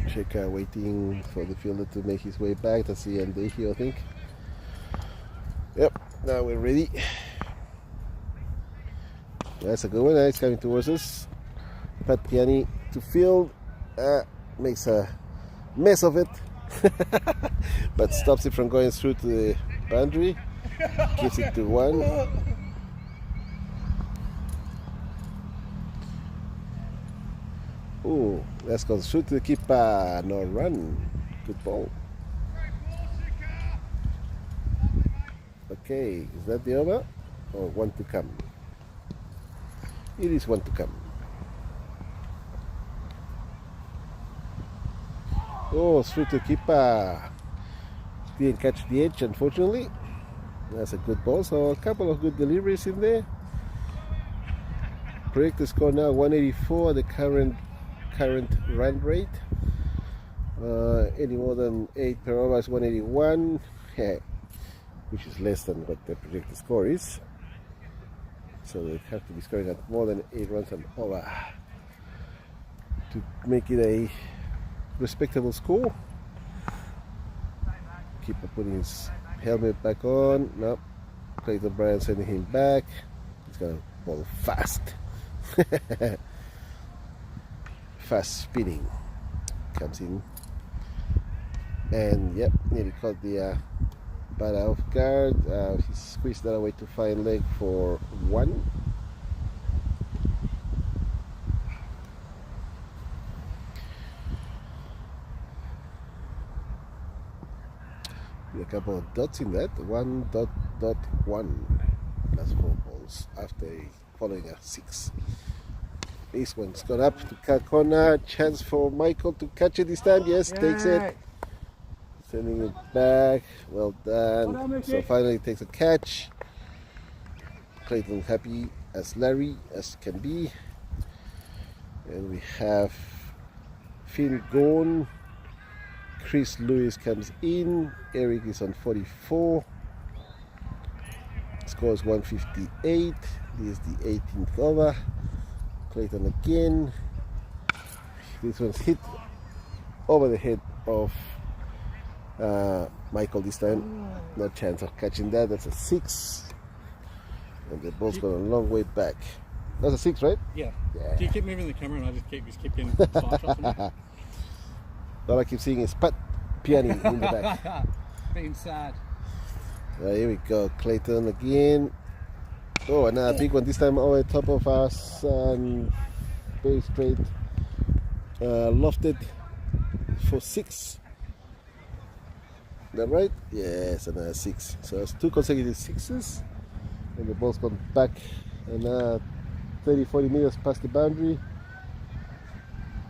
Sheikha waiting for the fielder to make his way back. That's the end here, I think. Yep, now we're ready. That's a good one. It's coming towards us. Pat Piani to field. Makes a mess of it. But stops it from going through to the boundary. Gives it to 1. Oh, that's gone through to the keeper. No run. Good ball. Okay, is that the over? Or 1 to come? It is 1 to come. Oh, through to keeper. Didn't catch the edge, unfortunately. That's a good ball. So a couple of good deliveries in there. Correct the score now 184, the current run rate. Any more than 8 per over is 181, which is less than what the projected score is. So they have to be scoring at more than 8 runs an over to make it a respectable score. Keeper putting his helmet back on. No, Clayton Bryan sending him back. He's gonna ball fast. Fast spinning. Comes in. And yep, nearly caught the batter off guard. He squeezed that away to fine leg for 1. A couple of dots in that. 1.1 plus 4 balls after following a 6. This one's gone up to cut corner. Chance for Michael to catch it this time. Yes, takes it. Sending it back. Well done. So finally takes a catch. Clayton happy as Larry as can be. And we have Finn gone. Chris Lewis comes in. Eric is on 44. Scores 158. This is the 18th over. Clayton again. This one's hit over the head of Michael this time. No chance of catching that. That's a 6. And the ball's gone a long way back. That's a 6, right? Yeah. Yeah. Do you keep moving the camera and I just keep getting side shots on it? All I keep seeing is Pat Piani in the back. Being sad. Here we go. Clayton again. Oh, another big one. This time over the top of us. Very straight. Lofted for 6. Is that right? Yes, another 6. So it's 2 consecutive 6s. And the ball's gone back another 30-40 meters past the boundary.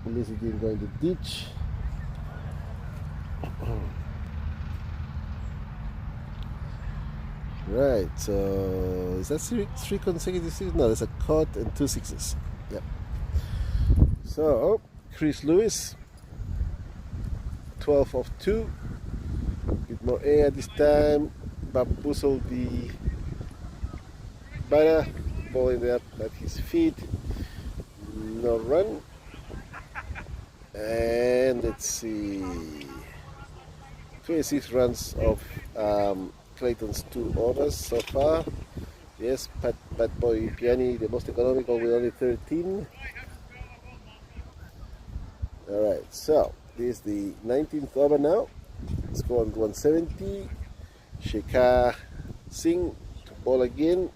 At least it didn't go in the ditch. Right, so is that 3 consecutive 6s? No, there's a cut and 2 6s. Yep. So, Chris Lewis, 12 of 2. A bit more air this time. Bamboozled the batter, balling it up at his feet. No run. And let's see. 26 runs of Clayton's 2 orders so far. Yes, Pat Boy Piani, the most economical with only 13. Alright, so this is the 19th over now. Score on 170. Shekhar Singh to ball again.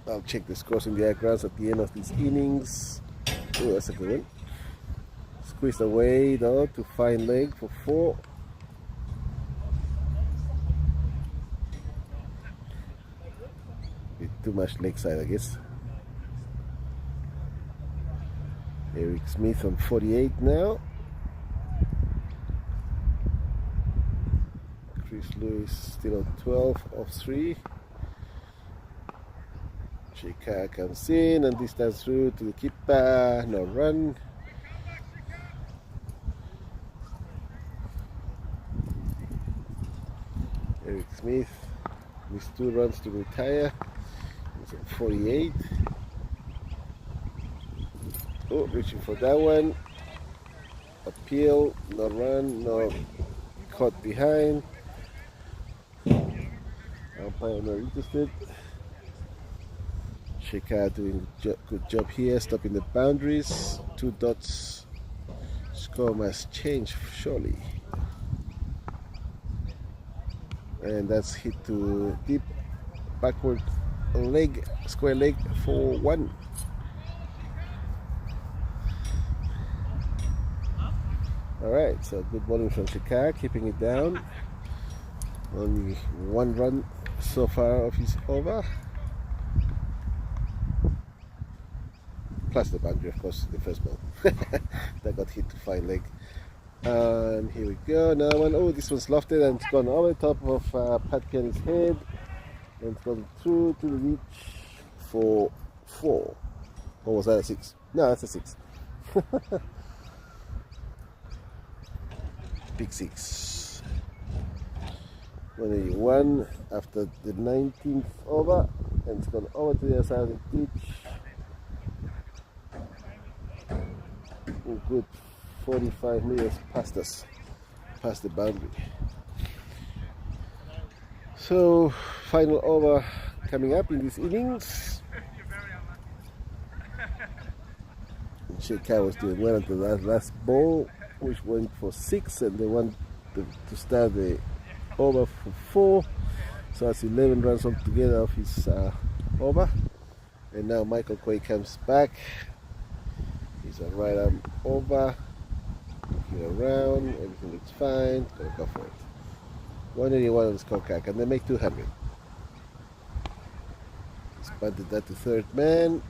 I'll check the scores in the diagrams at the end of these innings. Oh, that's a good one. Squeezed away though to fine leg for 4. Bit too much leg side, I guess. Eric Smith on 48 now. Chris Lewis still on 12 of 3. Shekhar comes in and distance through to the keeper. No run. Eric Smith with 2 runs to retire. He's on 48. Oh, reaching for that one. Appeal, no run, no caught behind. Umpire not interested. Shekhar doing a good job here, stopping the boundaries. 2 dots. Score must change surely. And that's hit to deep backward leg, square leg for 1. Alright, so good bowling from Shekhar, keeping it down. Only 1 run so far of his over. Plus the boundary, of course, the first ball. That got hit to fine leg. And here we go, another one. Oh, this one's lofted and it's gone over the top of Pat Piani's head. And it's gone through to the reach for 4. Or was that a 6? No, that's a 6. Big 6. 181 after the 19th over. And it's gone over to the other side of the ditch. a good 45 meters past us, past the boundary. So final over coming up in this innings. Sheka was doing well at the last ball, which went for 6, and they want to start the over for 4. So that's 11 runs altogether off his over. And now Michael Quaid comes back. He's a right arm over, looking around, everything looks fine, gonna go for it. 181 on the scorecard, and they make 200. He's punted that to third man.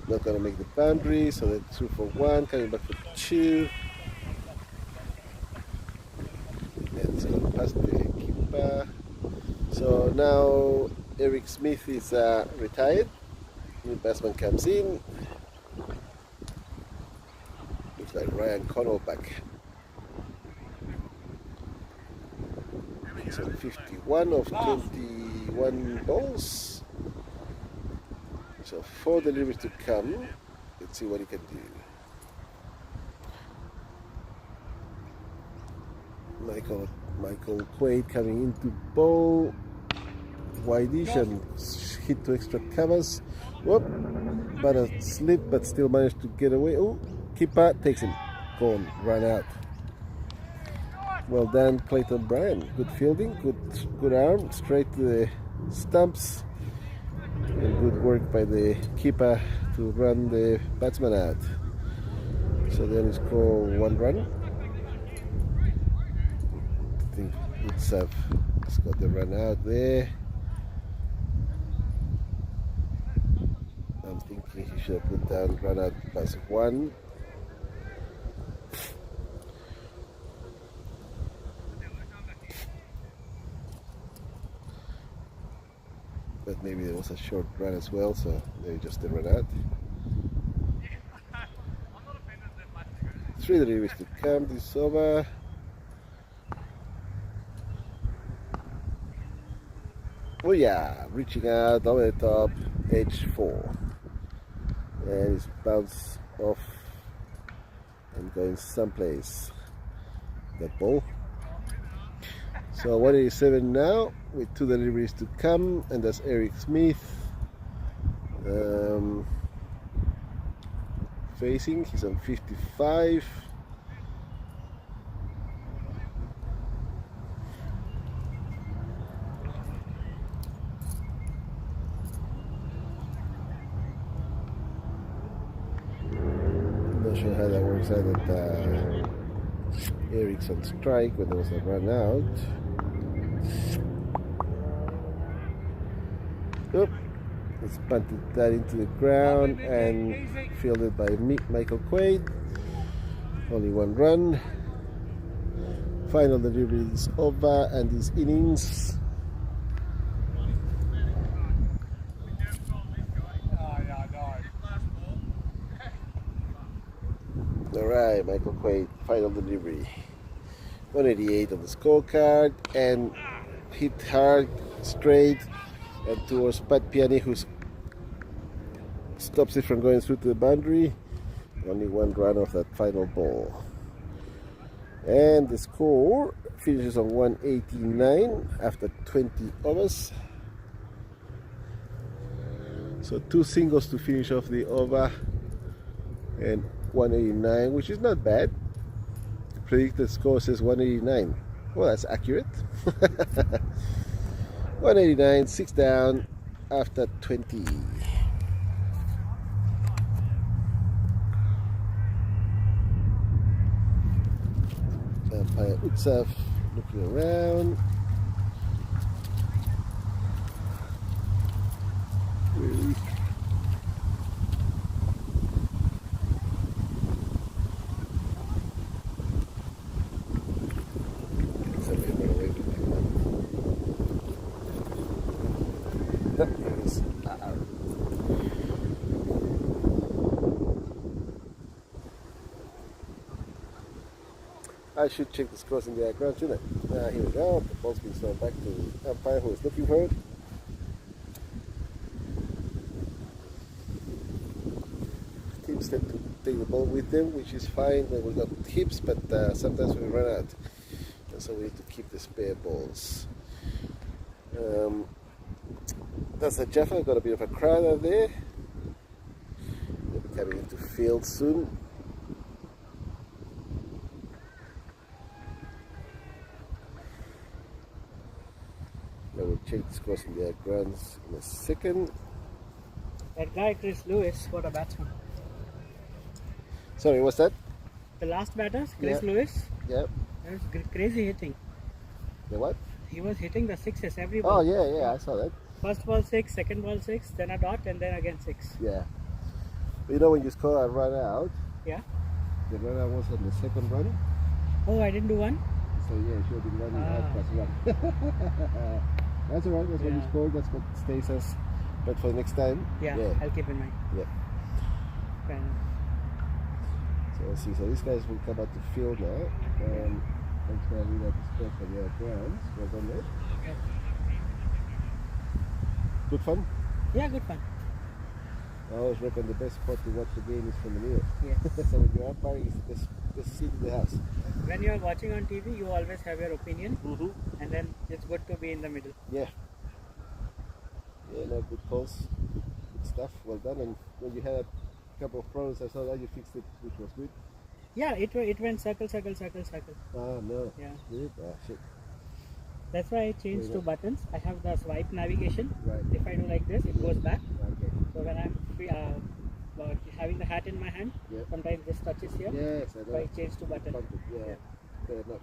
Not gonna make the boundary, so they're through for 1, coming back for 2. And so past the keeper. So now Eric Smith is retired. New batsman comes in. Looks like Ryan Connell back. So 51 of 21 balls. So 4 deliveries to come. Let's see what he can do. Michael Quaid coming into bowl. Wideish and hit to extra covers. Whoop, but a slip, but still managed to get away. Oh, keeper takes him. Gone, run out. Well done, Clayton Bryan. Good fielding, good arm, straight to the stumps. And good work by the keeper to run the batsman out. So they only score 1 run. I think it's got the run out there. I'm thinking he should have put down run out +1. But maybe there was a short run as well, so maybe just the run out. 3 deliveries to come this over. Oh yeah, reaching out over the top, edge 4. And it's bounced off and going someplace. That ball. So 187 now with 2 deliveries to come, and that's Eric Smith facing. He's on 55. Not sure how that works out that Eric's on strike when there was a run out. Oop. It's punted that into the ground and fielded by Michael Quaid. Only 1 run. Final delivery is over, and this innings. Alright, Michael Quaid, final delivery. 188 on the scorecard, and hit hard, straight, and towards Pat Piani, who stops it from going through to the boundary. Only 1 run off that final ball. And the score finishes on 189 after 20 overs. So 2 singles to finish off the over, and 189, which is not bad. The predicted score says 189. Well, that's accurate. 189, 6 down after 20. Umpire Utsaf looking around. Really? I should check the scores in the background, shouldn't I? Here we go. The ball's been thrown back to the umpire who is looking for it. teams tend to take the ball with them, which is fine when we got hips, but sometimes we run out. And so we need to keep the spare balls. That's a Jaffa, got a bit of a crowd out there. They'll be coming into field soon. I will check the scores in their grounds in a second. That guy, Chris Lewis, what a batsman. Sorry, what's that? The last batter, Chris Yeah. Lewis, Yeah. that was crazy hitting. The what? He was hitting the sixes every ball. Oh, yeah, I saw that. First ball 6, second ball 6, then a dot, and then again 6. Yeah. But you know when you score a run out, Yeah. the run out was on the second run. Oh, I didn't do one? So yeah, it should have been running out plus one. That's alright, that's what you Yeah. scored, that's what stays us. But for the next time, Yeah, I'll keep in mind. Yeah. Fair enough. So let's see, so these guys will come out to field now. I'm just going to read out the score for the other grounds. Well done there. Good fun? Yeah, good fun. I always reckon the best spot to watch the game is from the middle. Yes. So when you're umpiring, it's the seat in the house. When you're watching on TV, you always have your opinion, Mm-hmm. and then it's good to be in the middle. Yeah. Yeah, no, good calls. Good stuff. Well done. And when you had a couple of problems, I saw that you fixed it, which was good. Yeah, it went circle, circle, circle, circle. Ah, no. Yeah. Good. Ah, shit. That's why I changed Very to well. buttons. I have the swipe navigation. Right. If I do like this, it goes back. Okay. So when I'm having the hat in my hand, Yeah. sometimes this touches here. Yes, I So know. I change to button. Pumped it, yeah. Fair enough.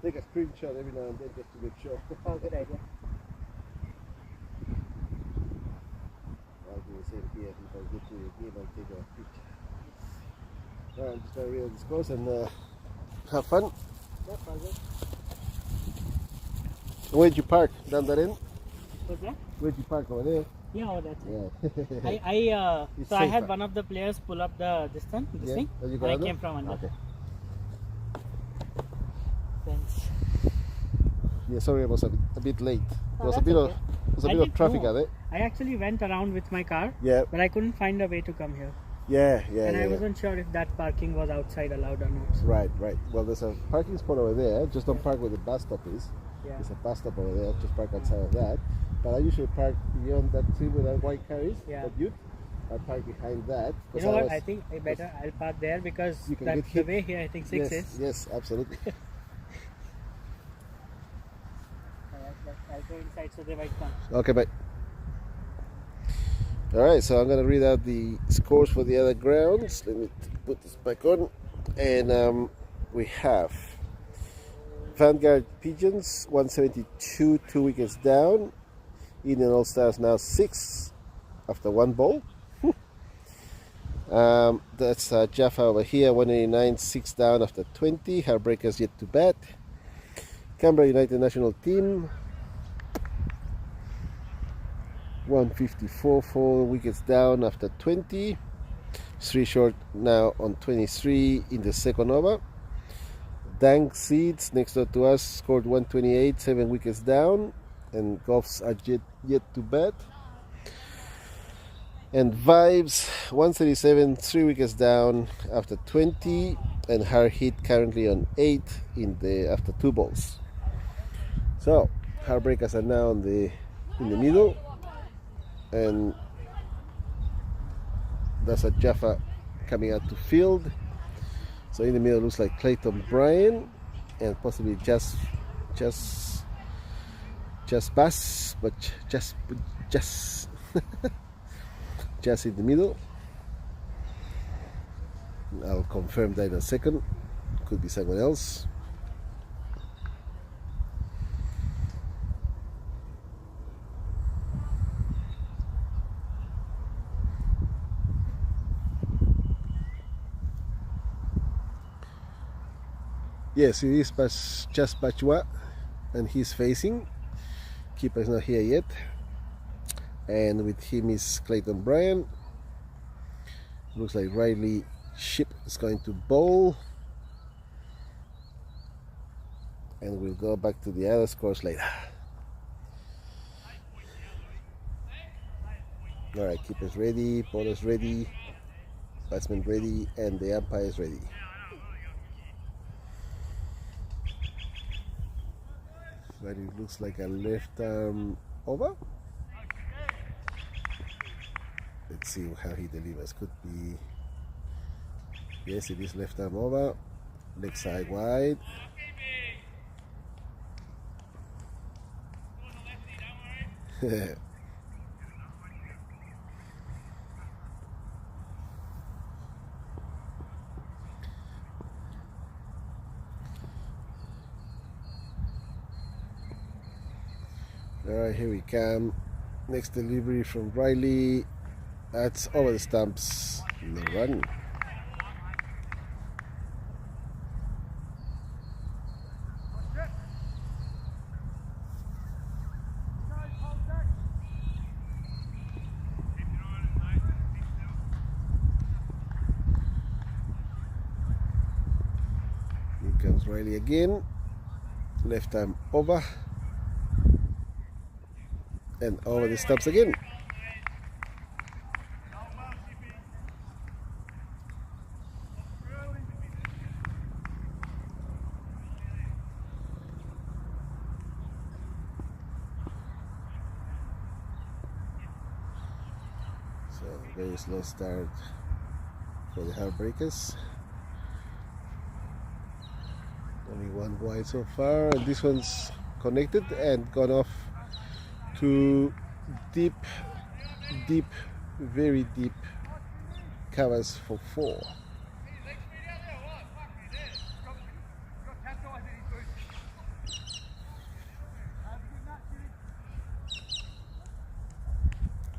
Take a screenshot every now and then just to make sure. Oh, good idea. I'll do the same here. If I get to the game, I'll take a picture. Alright, I'm just going to read out the scores and have fun. That's all good. Where'd you park? Down that end? What's that? Where'd you park over there? Yeah, oh, that's it. Yeah. It's So I had safer. one of the players pull up this thing, Yeah. Oh, you and got I under? came from under. Okay. Thanks. Yeah, sorry, I was a bit late. There Oh, was a that's bit okay. of I of didn't traffic know. out there. I actually went around with my car, Yeah, but I couldn't find a way to come here. yeah. And I wasn't sure if that parking was outside allowed or not. So, Right. Well, there's a parking spot over there. Just don't park where the bus stop is. yeah. There's a bus stop over there. Just park outside of that. But I usually park beyond that tree where that white car is. Yeah. That ute. I park behind that. You 'cause know what? otherwise- I think I'll park there because You can that's get the hit. way here. I think 6 yes, is. Yes, absolutely. I'll go inside so they might come. Okay, bye. Alright, so I'm going to read out the scores for the other grounds. Let me put this back on. And we have Vanguard Pigeons, 172, 2 wickets down. Indian All Stars now 6 after 1 ball. That's Jaffa over here, 189, 6 down after 20. Heartbreakers yet to bat. Canberra United National Team, 154, 4 wickets down after 20. 3 short now on 23 in the second over. Dank Seeds next door to us scored 128, 7 wickets down. And Golfs are yet to bat. And Vibes 137, 3 wickets down after 20. And Hard Hit currently on 8 after 2 balls. So Heartbreakers are now in the middle. And that's a Jaffa coming out to field. So in the middle looks like Clayton Bryan and possibly just Bass, but just just in the middle. I'll confirm that in a second. Could be someone else. Yes, it is just Bachua, and he's facing. Keeper is not here yet. And with him is Clayton Bryan. Looks like Riley Ship is going to bowl. And we'll go back to the other scores later. Alright, keeper's ready, bowler's ready. Batsman ready and the umpire is ready. But it looks like a left arm over. Let's see how he delivers. Could be, yes, it is left arm over. Leg side wide. Alright, here we come. Next delivery from Riley. That's over the stumps. No run. Here comes Riley again. Left arm over. And over the stumps again. So very slow start for the Heartbreakers. Only one wide so far, and this one's connected and gone off to deep, very deep covers for 4.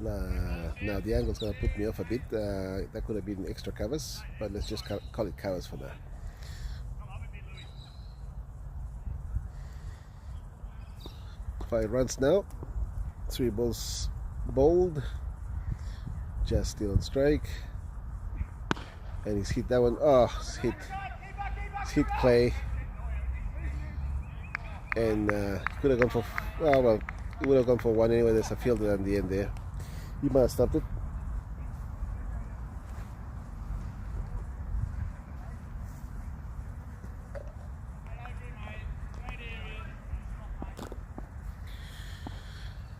Now the angle's going to put me off a bit. That could have been extra covers, but let's just call it covers for now. Five runs now. 3 balls bowled. Just still on strike. And he's hit that one. Oh, he's hit Clay. And could have gone for, well, it would have gone for 1 anyway. There's a fielder at the end there. You might have stopped it.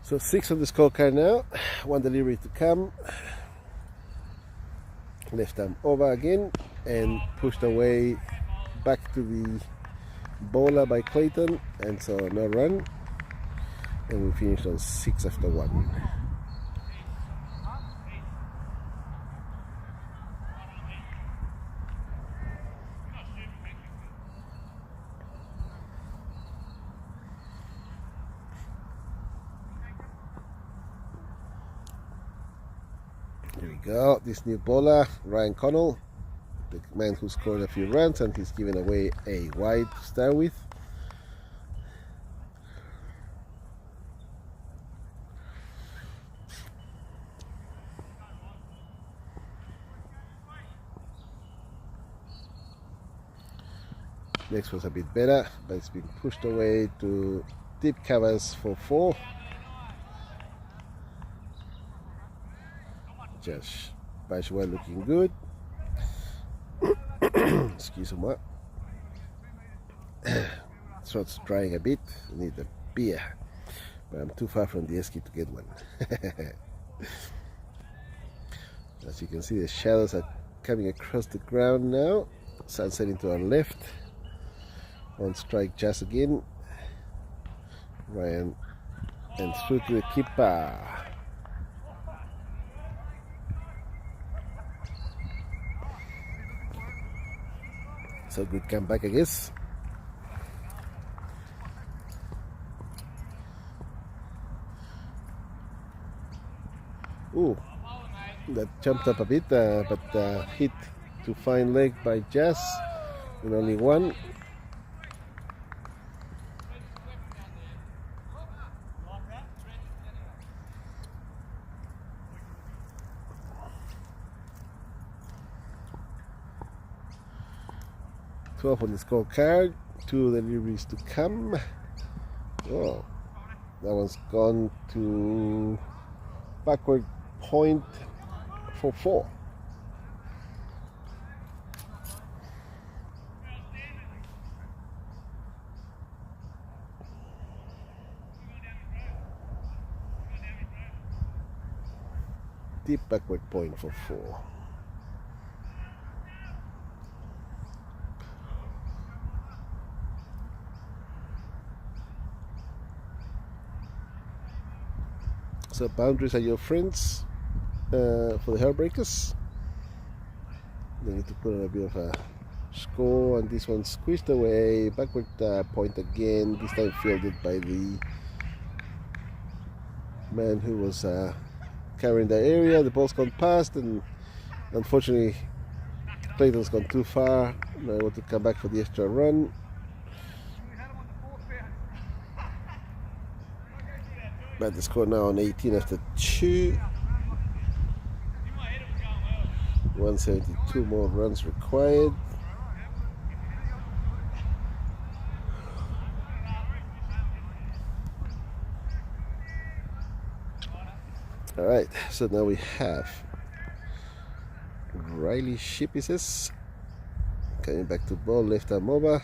So 6 on the scorecard now. 1 delivery to come. Left arm over again and pushed away back to the bowler by Clayton, and so no run. And we finished on 6 after 1. Here we go, this new bowler, Ryan Connell, the man who scored a few runs, and he's given away a wide to start with. Next was a bit better, but it's been pushed away to deep covers for 4. Just Bashwell looking good. Excuse me. Throat's drying a bit. I need a beer, but I'm too far from the esky to get one. As you can see, the shadows are coming across the ground now. Sun setting to our left. On strike just again. Ryan and through to the keeper. So good comeback, I guess. Ooh, that jumped up a bit, but hit to fine leg by Jazz, and only 1. On the scorecard, 2 deliveries to come. Oh, that one's gone to backward point for 4. deep backward point for 4. So boundaries are your friends for the Heartbreakers. They need to put in a bit of a score, and this one squeezed away, backward point again, this time fielded by the man who was carrying the area. The ball's gone past, and unfortunately Clayton's gone too far, not able to come back for the extra run. But the score now on 18 after 2. 172 more runs required. Alright, so now we have Riley Shippises coming back to ball, left arm over,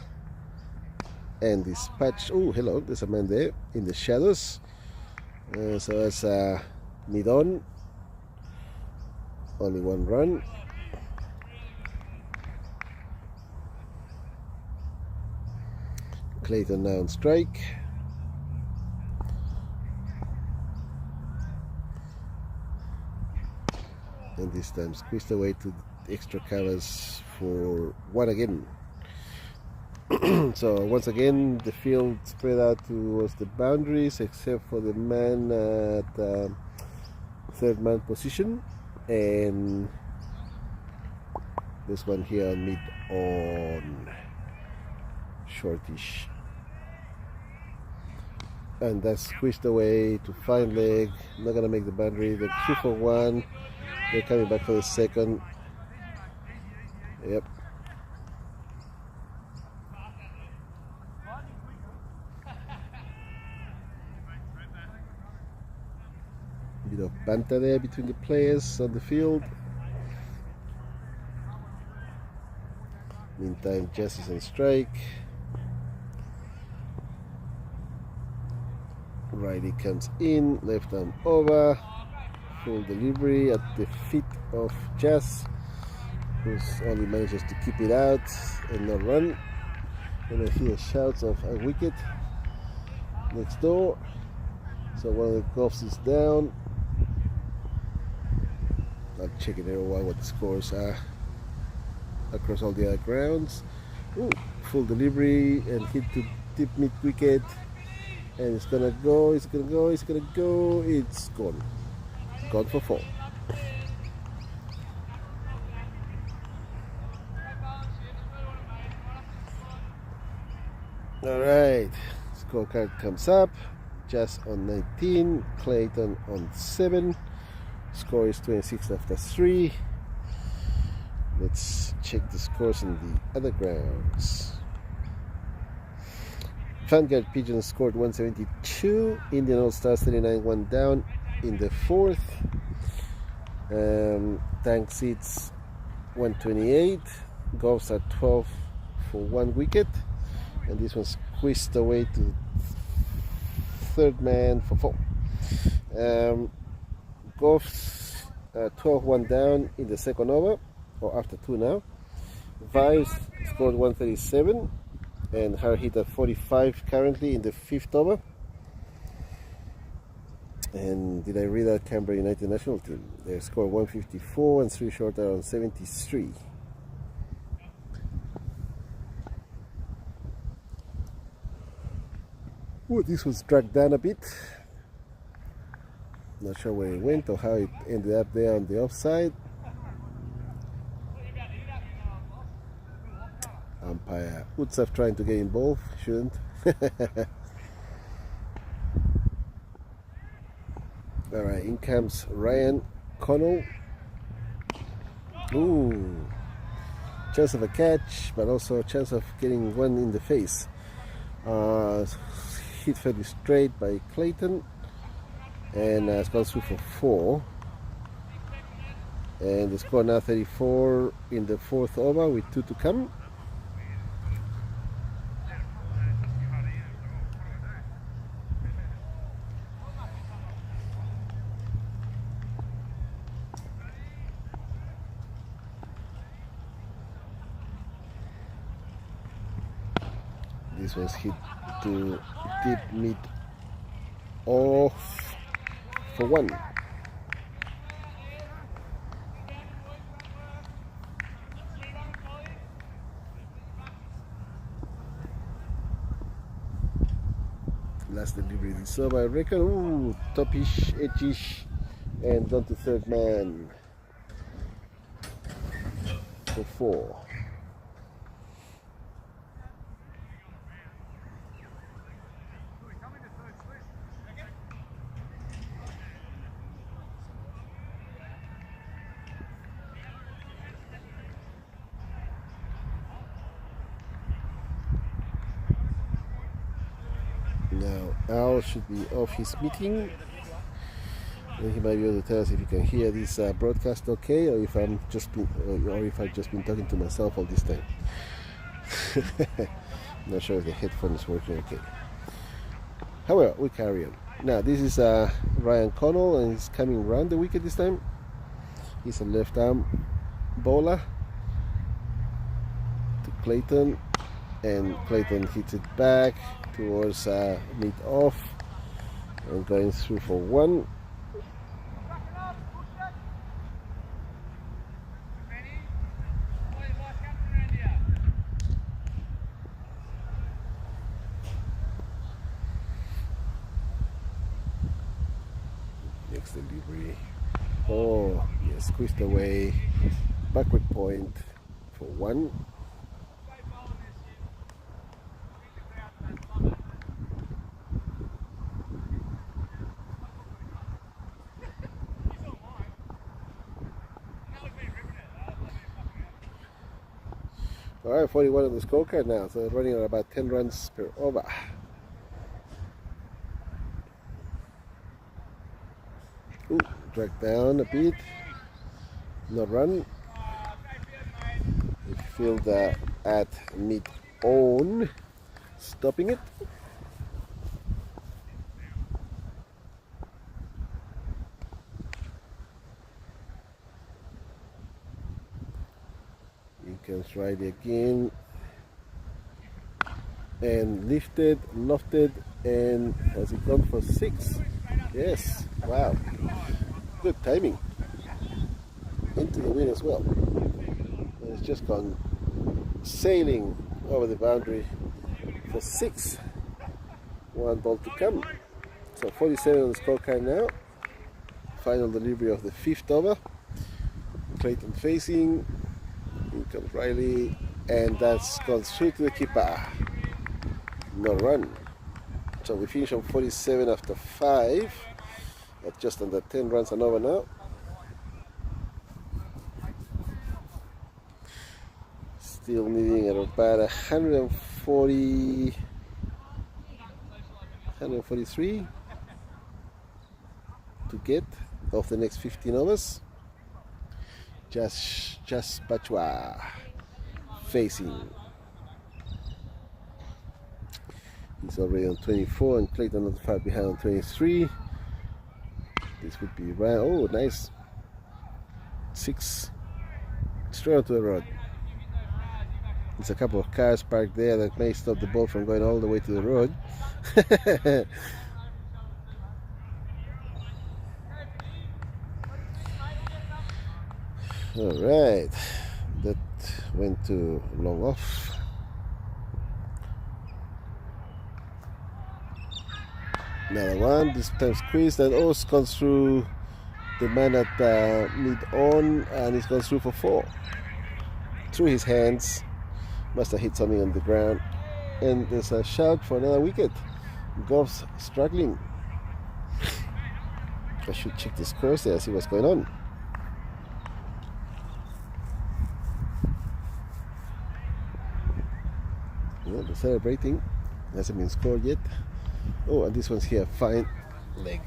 and dispatch. Oh, hello, there's a man there in the shadows. So that's Nidon, only 1 run. Clayton now on strike. And this time squeezed away to extra covers for 1 again. So once again the field spread out towards the boundaries, except for the man at third man position, and this one here on mid on shortish, and that's squeezed away to fine leg, not gonna make the boundary. The 2 for 1, they're coming back for the second. Yep. Bit of banter there between the players on the field. Meantime, Jess is on strike. Riley comes in, left arm over, full delivery at the feet of Jess, who only manages to keep it out and not run. And I hear shouts of a wicket next door. So one of the golfs is down. I'm checking everyone what the scores are across all the other grounds. Ooh, full delivery and hit to deep mid wicket, and it's gonna go, it's gonna go, it's gonna go, it's gone. Gone for 4. Alright, scorecard comes up. Just on 19, Clayton on 7. Score is 26 after 3. Let's check the scores in the other grounds. Vanguard Pigeons scored 172. Indian All Stars 39, 1 down in the 4th. Tank Seats 128. Golfs are 12 for 1 wicket. And this one squeezed away to third man for 4. Golfs 12, 1 down in the second over, or after 2 now. Vibes scored 137, and her hit at 45 currently in the 5th over. And did I read that Canberra United national team? They scored 154 and 3 short are on 73. Oh, this was dragged down a bit. Not sure where it went or how it ended up there on the offside. Umpire Utsaf trying to get involved, shouldn't. Alright, in comes Ryan Connell. Ooh, chance of a catch, but also a chance of getting one in the face. Hit fairly straight by Clayton, and it's gone through for 4. And the score now 34 in the 4th over with 2 to come. This one's hit to deep mid off for 1. Last delivery is over, I reckon. Ooh, topish, edgish, and down to third man for 4. Now Al should be off his meeting, and he might be able to tell us if he can hear this broadcast okay, or if I've just been talking to myself all this time. Not sure if the headphone is working okay. However, we carry on. Now this is Ryan Connell, and he's coming round the wicket this time. He's a left arm bowler to Clayton, and Clayton hits it back towards mid off and going through for 1. Next delivery. Oh yes, squeezed away. Backward point for 1. Alright, 41 on the scorecard now, so running at about 10 runs per over. Ooh, dragged down a bit. No run. Field at mid-on, stopping it. Comes right again, and lifted, lofted, and has it gone for 6? Yes, wow, good timing. Into the wind as well. And it's just gone sailing over the boundary for 6. 1 ball to come. So 47 on the scorecard now. Final delivery of the 5th over. Clayton facing. Here comes Riley, and that's gone through to the keeper. No run. So we finish on 47 after 5. At just under 10 runs and over now. Still needing about 143 to get of the next 15 overs. Just Bachwa facing. He's already on 24, and Clayton not far behind on 23. This would be right. Oh, nice. 6 straight onto the road. There's a couple of cars parked there that may stop the ball from going all the way to the road. All right, that went to long off. Another one, this time squeezed, and also comes through the man at mid-on, and he's gone through for 4. Through his hands, must have hit something on the ground, and there's a shout for another wicket. Goff's struggling. I should check the scores there, see what's going on. Yeah, they're celebrating. Hasn't been scored yet. Oh, and this one's here, fine leg.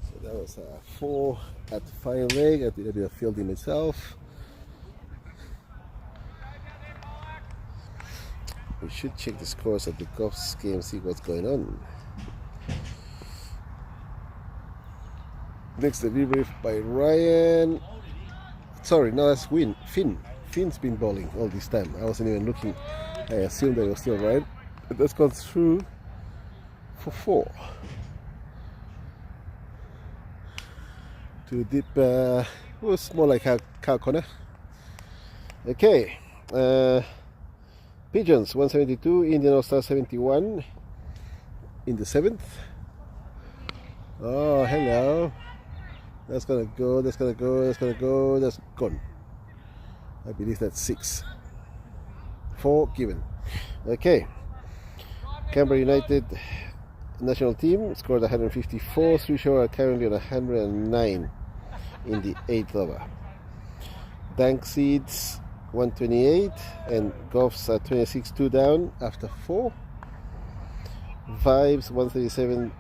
So that was 4 at fine leg. I did a bit of fielding myself. We should check the scores of the golf game, see what's going on. Next delivery by Ryan. Sorry, no, that's Finn. Finn's been bowling all this time. I wasn't even looking. I assumed that was still right. But that's gone through for 4. To deep, was more like cow corner. Okay. Pigeons 172, Indian All-Star 71 in the 7th. Oh, hello. That's gonna go, that's gonna go, that's gonna go, that's gone. I believe that's 6. 4 given. Okay. Canberra United national team scored 154. Three Shore are currently on 109 in the 8th over. Dank Seeds 128 and Goffs are 26 2 down after 4. Vibes 137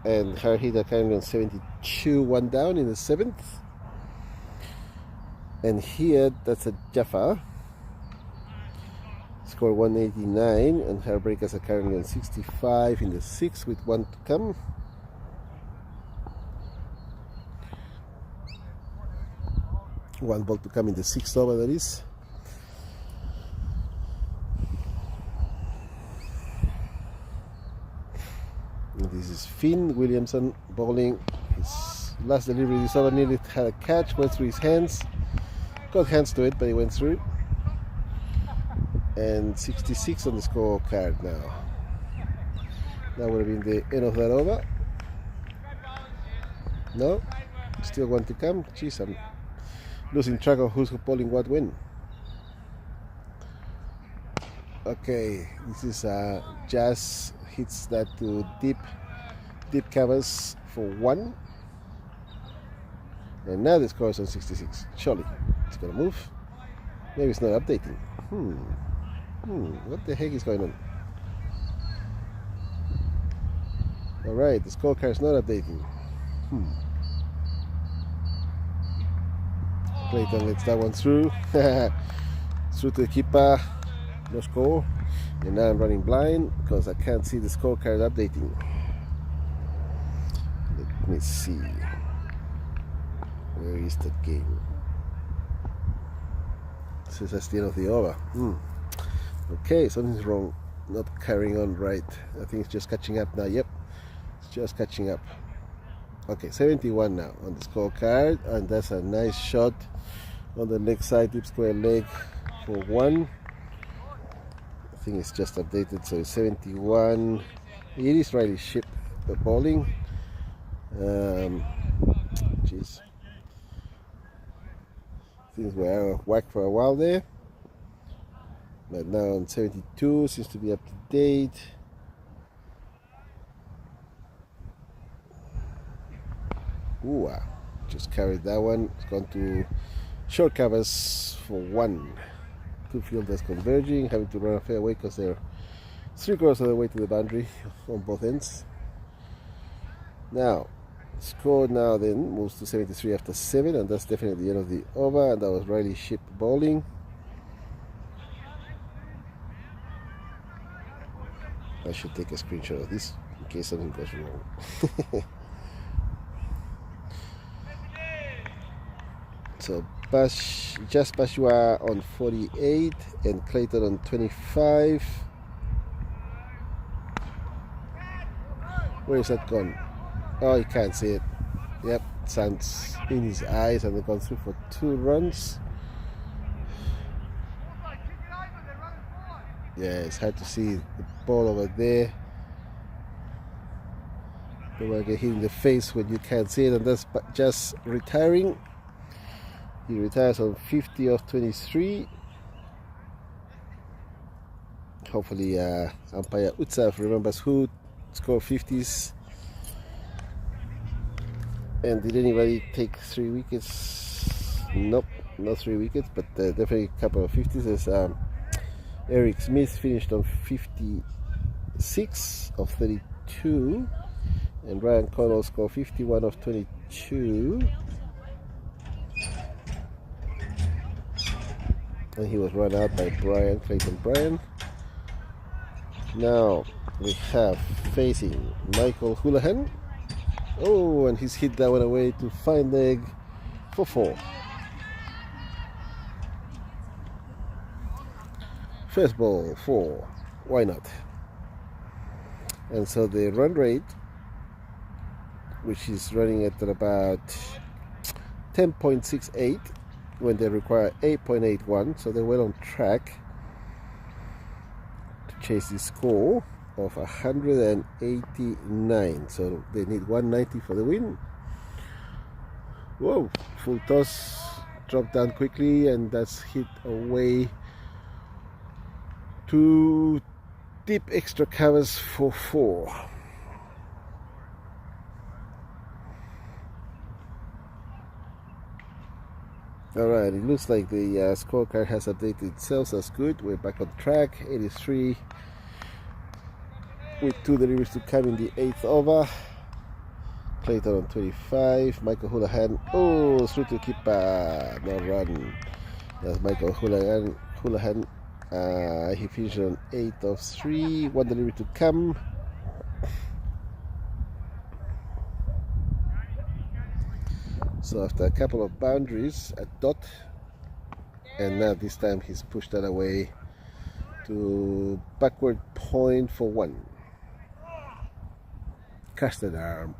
and Harhid are currently on 72 1 down in the 7th. And here that's a Jaffa score 189 and Heartbreakers are currently on 65 in the 6th with 1 to come. One ball to come in the 6th over, that is. And this is Finn Williamson bowling. His last delivery this over nearly had a catch, went through his hands. Got hands to it, but he went through. And 66 on the scorecard now. That would have been the end of that over. No, still one to come. Jeez, I'm losing track of who's bowling what when. Okay, this is Jazz hits that to deep covers for 1. And now the score is on 66. Surely it's gonna move. Maybe it's not updating. What the heck is going on? Alright, the scorecard is not updating. Clayton lets that one through. Through to the keeper. No score. And now I'm running blind because I can't see the scorecard updating. Let me see. Where is that game? It says that's the end of the over. Okay, something's wrong. Not carrying on right. I think it's just catching up now. Yep, it's just catching up. Okay, 71 now on the scorecard, and that's a nice shot on the leg side, deep square leg for 1. I think it's just updated, so it's 71. It is Riley Ship bowling. Jeez. Things were out of whack for a while there. But now on 72, seems to be up to date. Ooh, just carried that one. It's gone to short covers for 1. Two fielders converging, having to run a fairway because they're 3/4 of the way to the boundary on both ends. Now, score now then moves to 73 after 7, and that's definitely the end of the over. And that was Riley Ship bowling. I should take a screenshot of this in case something goes wrong. So Just Bashua on 48 and Clayton on 25. Where is that gone? Oh, you can't see it. Yep, sun's in his eyes and they've gone through for 2 runs. Yeah, it's hard to see the ball over there. Don't want to get hit in the face when you can't see it, and that's just retiring. He retires on 50 of 23. Hopefully umpire Utsaf remembers who scored 50s. And did anybody take 3 wickets? Nope, not 3 wickets, but definitely a couple of 50s. There's Eric Smith finished on 56 of 32, and Ryan Connell scored 51 of 22, and he was run out by Clayton Bryan. Now we have facing Michael Houlihan. Oh, and he's hit that one away to fine leg for 4. First ball 4. Why not? And so the run rate, which is running at about 10.68 when they require 8.81, so they were on track to chase the score of 189. So they need 190 for the win. Whoa, full toss, drop down quickly, and that's hit away to deep extra covers for 4. Alright, it looks like the scorecard has updated itself, so that's good. We're back on track. 83 with 2 deliveries to come in the 8th over. Clayton on 25. Michael Houlihan. Oh, through to keeper. No run. That's Michael Houlihan. He finished on 8 of 3. 1 delivery to come. So after a couple of boundaries at dot, and now this time he's pushed that away to backward point for 1. Casted arm.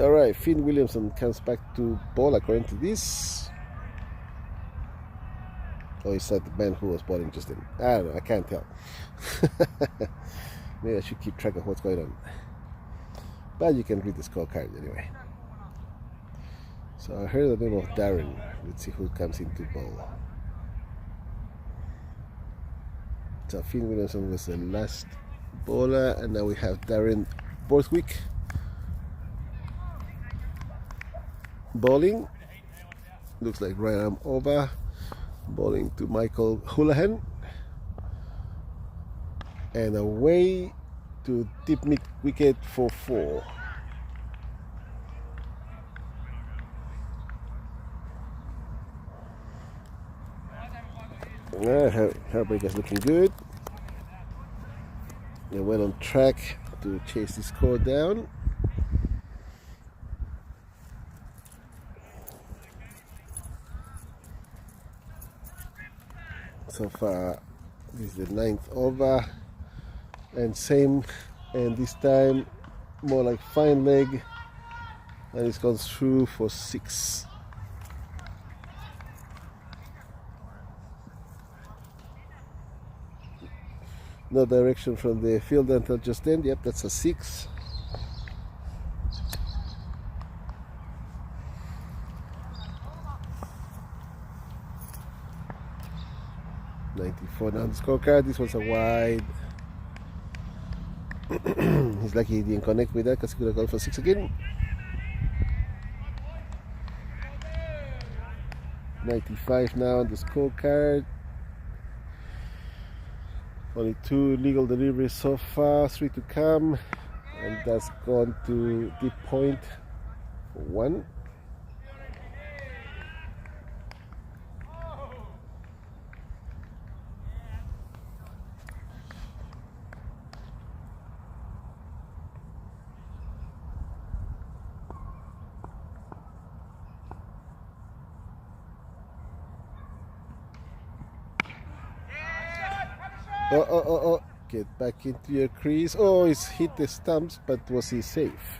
Alright, Finn Williamson comes back to ball according to this. Oh, is that the man who was bowling just then? I don't know, I can't tell. Maybe I should keep track of what's going on. But you can read the scorecard anyway. So I heard the name of Darren. Let's see who comes into ball. So Finn Williamson was the last bowler, and now we have Darren Borthwick bowling. Looks like right arm over. Bowling to Michael Houlihan. And away to deep mid wicket for 4. Heartbreakers looking good. They went on track to chase the score down. So far, this is the 9th over. And same, and this time more like fine leg, and it's gone through for 6. No direction from the field until just then. Yep, that's a 6. .94 now the scorecard. This was a wide. He's lucky he didn't connect with that because he could have gone for 6 again. 95 now on the scorecard. Only 2 legal deliveries so far, 3 to come, and that's gone to deep point for 1. Oh, get back into your crease. Oh, he's hit the stumps, but was he safe?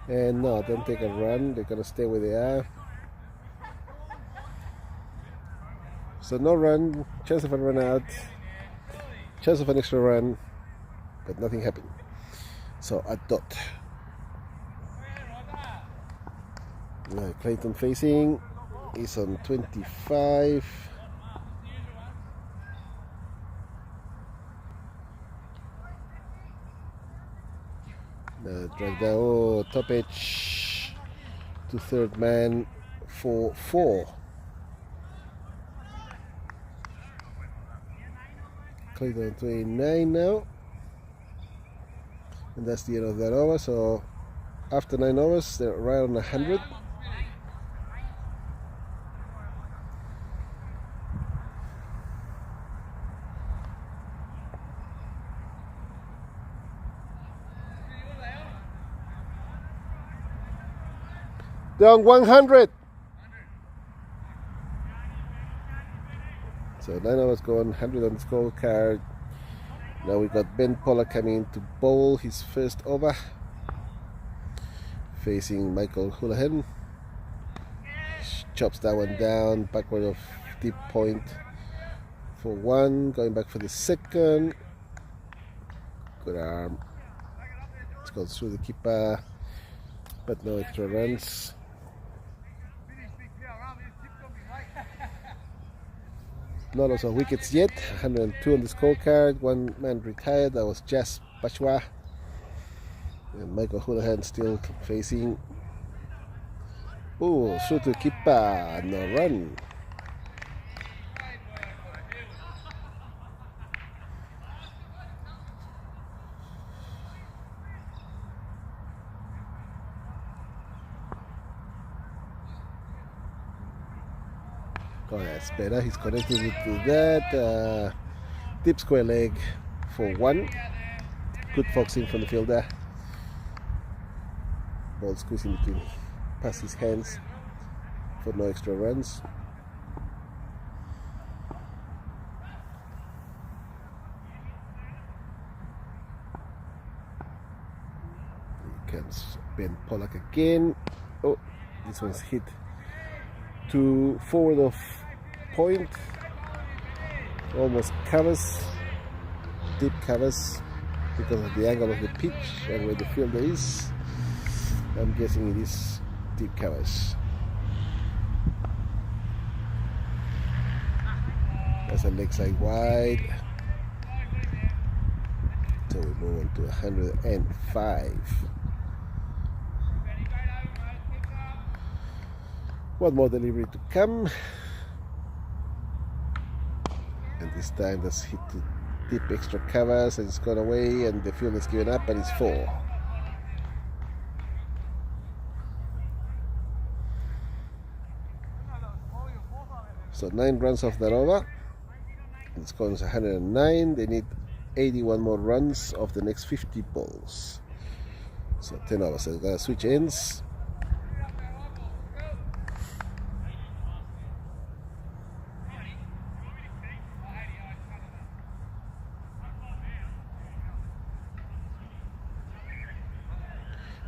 And no, don't take a run. They're gonna stay where they are. So no run, chance of a run out, chance of an extra run, but nothing happened. So a dot. Now Clayton facing is on 25. Drag down, oh, top edge to third man for 4. Clayton 29 now, and that's the end of that over. So after 9 overs, they're right on 100. Down 100. So none of us going 100 on the scorecard. Now we got Ben Pollack coming in to bowl his first over, facing Michael Houlihan. Chops that one down, backward of deep point for one, going back for the second. Good arm. It's gone through the keeper, but no extra runs. Not lots of wickets yet. 102 on the scorecard. One man retired. That was Jas Bachwa. And Michael Houlihan still facing. Oh, through to keeper. No run. Oh, that's better. He's connected to that. Deep square leg for one. Good foxing from the fielder. Ball squeezing between past his hands for no extra runs. Here comes Ben Pollack again. Oh, this one's hit to forward of point, almost covers, deep covers because of the angle of the pitch and where the fielder is. I'm guessing it is deep covers. That's a leg side wide. So we move on to 105. One more delivery to come, and this time that's hit to deep extra covers and it's gone away, and the field is given up, and it's 4. So 9 runs off that over. It's gone to 109. They need 81 more runs of the next 50 balls. So 10 overs. So they're gonna switch ends.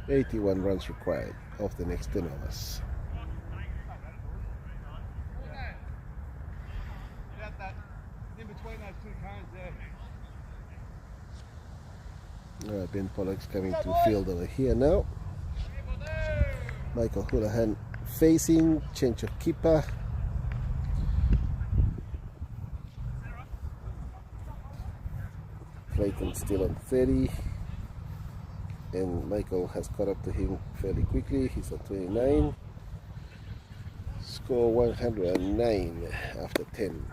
.81 runs required of the next 10 overs. Ben Pollack's coming to field over here now. Michael Houlihan facing, change of keeper. Clayton still on 30. And Michael has caught up to him fairly quickly. He's at 29. Score 109 after 10.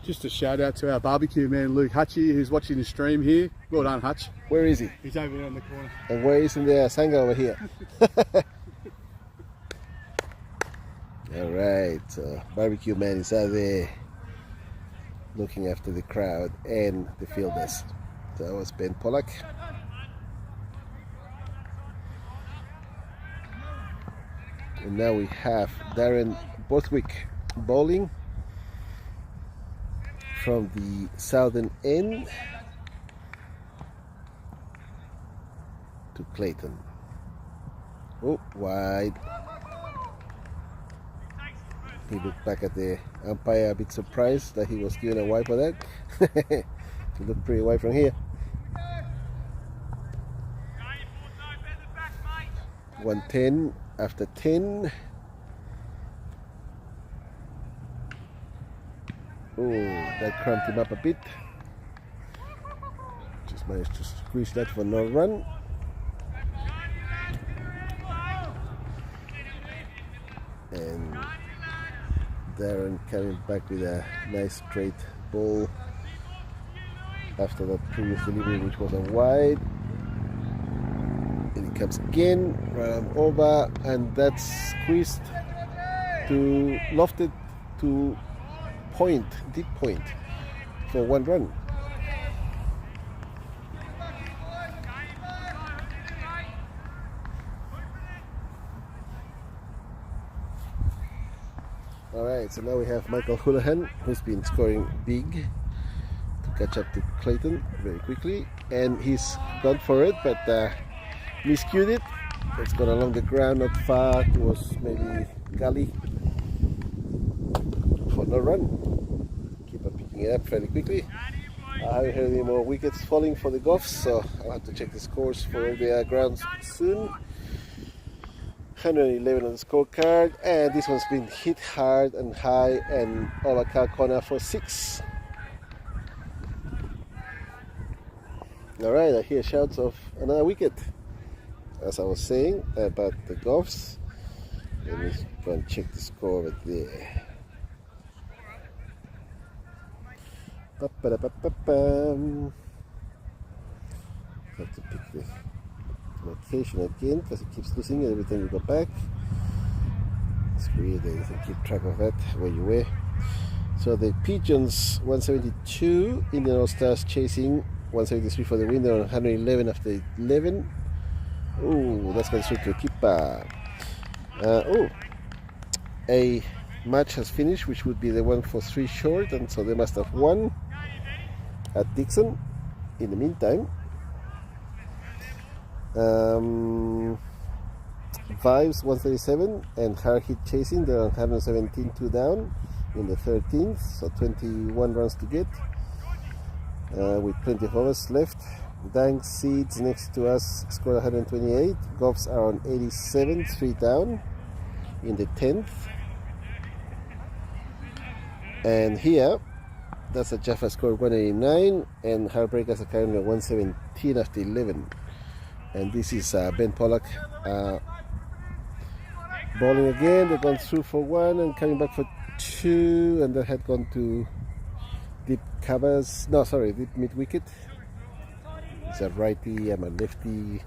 Just a shout out to our barbecue man Luke Hutchie, who's watching the stream here. Well done, Hutch. Where is he? He's over there in the corner. And where isn't there Sanga over here? Alright, so barbecue man is out there looking after the crowd and the fielders. So that was Ben Pollack. And now we have Darren Borthwick bowling from the southern end to Clayton. Oh, wide. He looked back at the umpire a bit surprised that he was given a wide for that. He looked pretty wide from here. 110 after 10. Oh, that cramped him up a bit. Just managed to squeeze that for no run. And Darren coming back with a nice straight ball after that previous delivery, which was a wide. And it comes again, right on over, and that's squeezed to lofted to point, deep point for 1 run. Alright, so now we have Michael Houlihan, who's been scoring big to catch up to Clayton very quickly, and he's gone for it, but miscued it. It's gone along the ground, not far towards maybe gully for no run. Keep on picking it up fairly quickly. I haven't heard any more wickets falling for the Goffs, so I'll have to check the scores for all their grounds soon. 111 on the scorecard, and this one's been hit hard and high and over cow corner for 6. Alright, I hear shouts of another wicket. As I was saying about the Goffs, let me go and check the score over there. Have to pick the location again because it keeps losing it every time you go back. It's weird that you can keep track of that where you were. So the Pigeons 172, Indian All Stars chasing 173 for the win. They're on 111 after 11. Oh, that's going straight to a keeper. A match has finished, which would be the one for 3 short, and so they must have won at Dixon. In the meantime, Vibes 137 and Hard Hit chasing, they're on 117, 2 down in the 13th, so 21 runs to get with plenty of overs left. Dank Seeds next to us score 128. Goffs are on 87, 3 down in the 10th. And here, that's a Jaffa score 189, and Heartbreakers are currently 117 after 11. And this is Ben Pollock bowling again. They've gone through for 1 and coming back for 2, and that had gone to deep covers. No, sorry, deep mid wicket. He's a righty, I'm a lefty.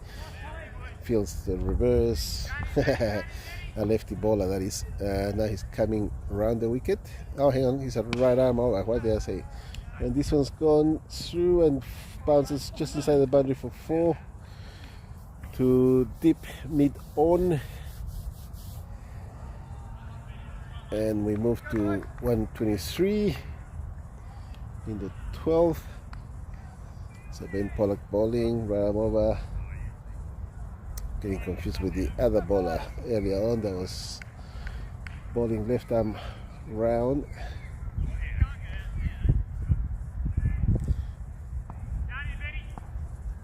Feels the reverse. A lefty bowler, that is. Now he's coming around the wicket. Oh, hang on, he's a right arm over. What did I say? And this one's gone through and bounces just inside the boundary for 4 to deep mid on. And we move to 123 in the 12th. So Ben Pollock bowling, right arm over. Getting confused with the other bowler earlier on that was bowling left arm round.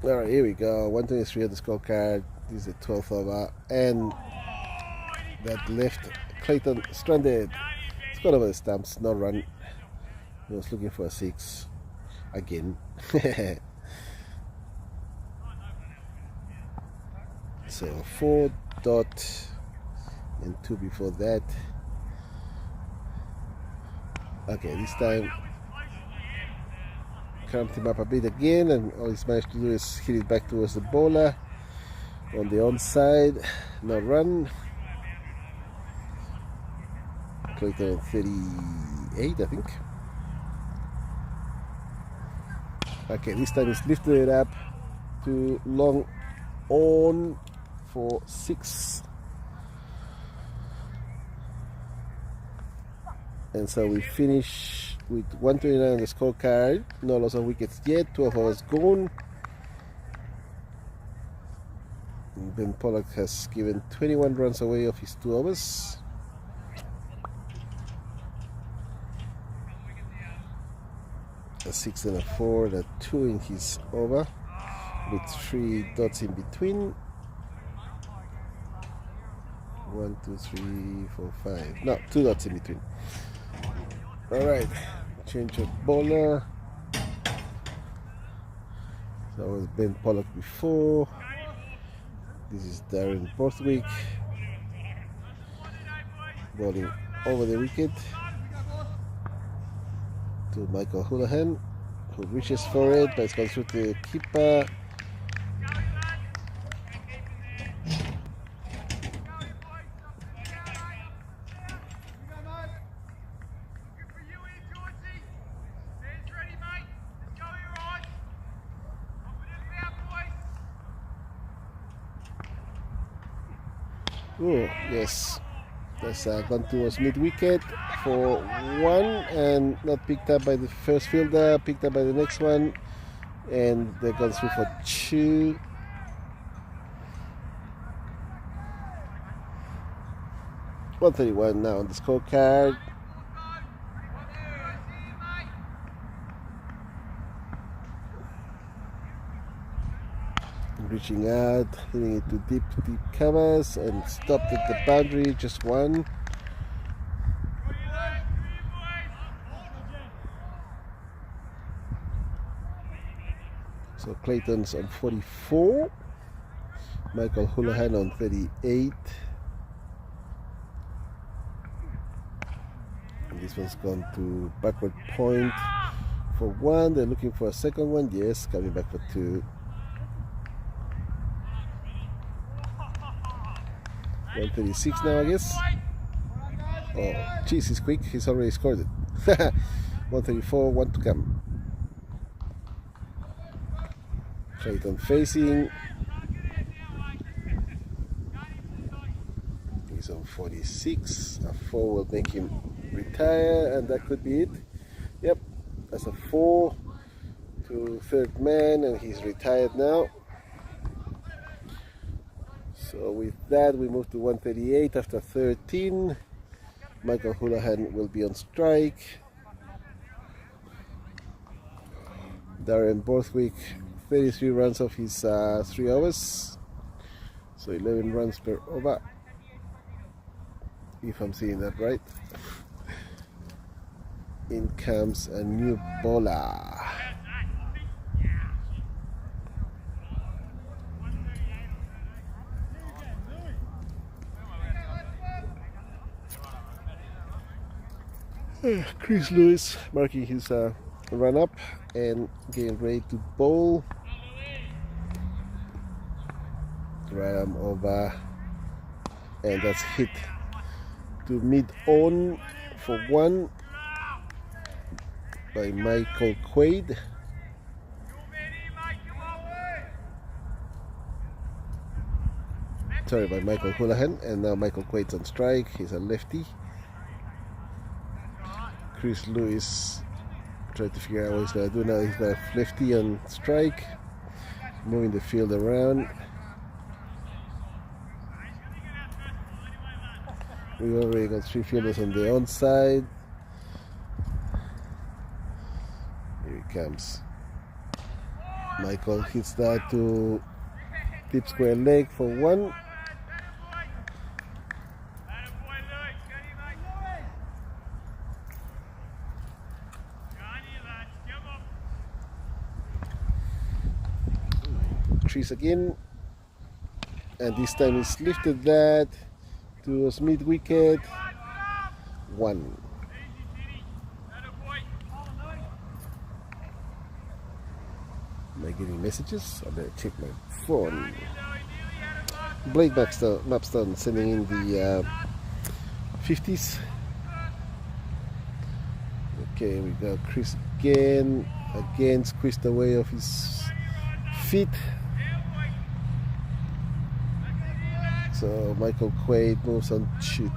Alright, here we go. 123 on the scorecard. This is the 12th over, and that left Clayton stranded. It's gone over the stumps, no run. He was looking for a 6 again. So 4 dot and 2 before that. Okay, this time cramped him up a bit again, and all he's managed to do is hit it back towards the bowler on the onside. No run. Clayton 38, I think. Okay, this time he's lifted it up to long on for 6. And so we finish with 129 on the scorecard. No loss of wickets yet. 12 overs gone. And Ben Pollock has given 21 runs away of his 2 overs. A 6 and a 4 and a 2 in his over, with 3 dots in between. 1, 2, 3, 4, 5. No, 2 dots in between. Alright, change of bowler. That was Ben Pollock before. This is Darren Borthwick bowling over the wicket to Michael Houlihan, who reaches for it, but it's gone through the keeper. Oh, yes. That's gone towards mid-wicket for 1 and not picked up by the first fielder, picked up by the next one, and they've gone through for 2. $131 now on the scorecard. Reaching out, hitting it to deep covers and stopped at the boundary, just 1. So Clayton's on 44, Michael Houlihan on 38. And this one's gone to backward point for 1. They're looking for a second one. Yes, coming back for 2. 136 now, I guess. Oh, jeez, he's quick. He's already scored it. 134, 1 to come. Clayton facing. He's on 46. A 4 will make him retire, and that could be it. Yep, that's a 4 to third man, and he's retired now. So with that, we move to 138 after 13. Michael Houlihan will be on strike. Darren Borthwick, 33 runs off his 3 overs. So 11 runs per over, if I'm seeing that right. In comes a new bowler. Chris Lewis marking his run up and getting ready to bowl. Right arm over, and that's hit to mid on for 1 by Michael Quaid. Sorry, by Michael Houlihan, and now Michael Quaid's on strike. He's a lefty. Chris Lewis trying to figure out what he's going to do now. He's got a lefty on strike, moving the field around. We've already got 3 fielders on the onside. Here he comes. Michael hits that to deep square leg for 1. Trees again, and this time he's lifted that to mid wicket. 1. Am I getting messages? I better check my phone. Blake Mapstone sending in the 50s. Okay, we got Chris again squeezed away off his feet. So Michael Quaid moves on to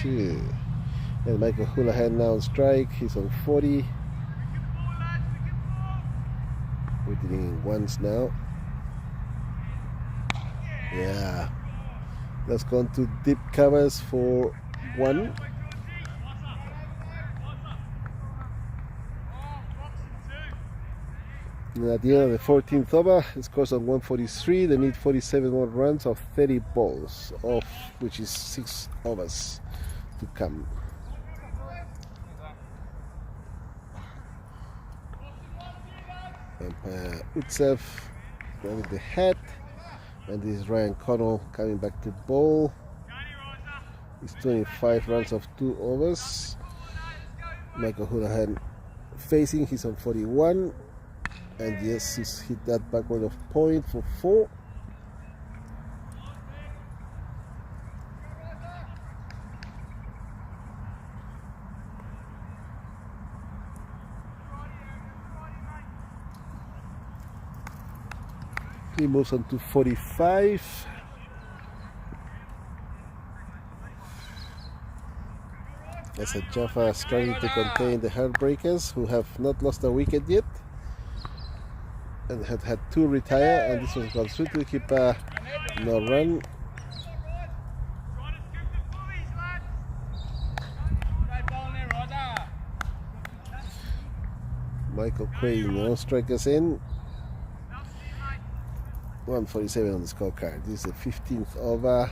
2. And Michael Houlihan now on strike. He's on 40. We're dealing ones now. Yeah. That's gone to deep covers for 1. And at the end of the 14th over, it scores on 143. They need 47 more runs of 30 balls, off which is 6 overs to come. Umpire Utsev grabbing the hat, and this is Ryan Connell coming back to bowl. It's 25 runs of 2 overs. Michael Houlihan facing, he's on 41. And yes, he's hit that backward of point for 4. He moves on to 45. As a Jaffa struggling to contain the Heartbreakers, who have not lost a wicket yet and had 2 retire, and this one's gone through to keep no run. Michael Quaid, no strikers in. 147 on the scorecard. This is the 15th over,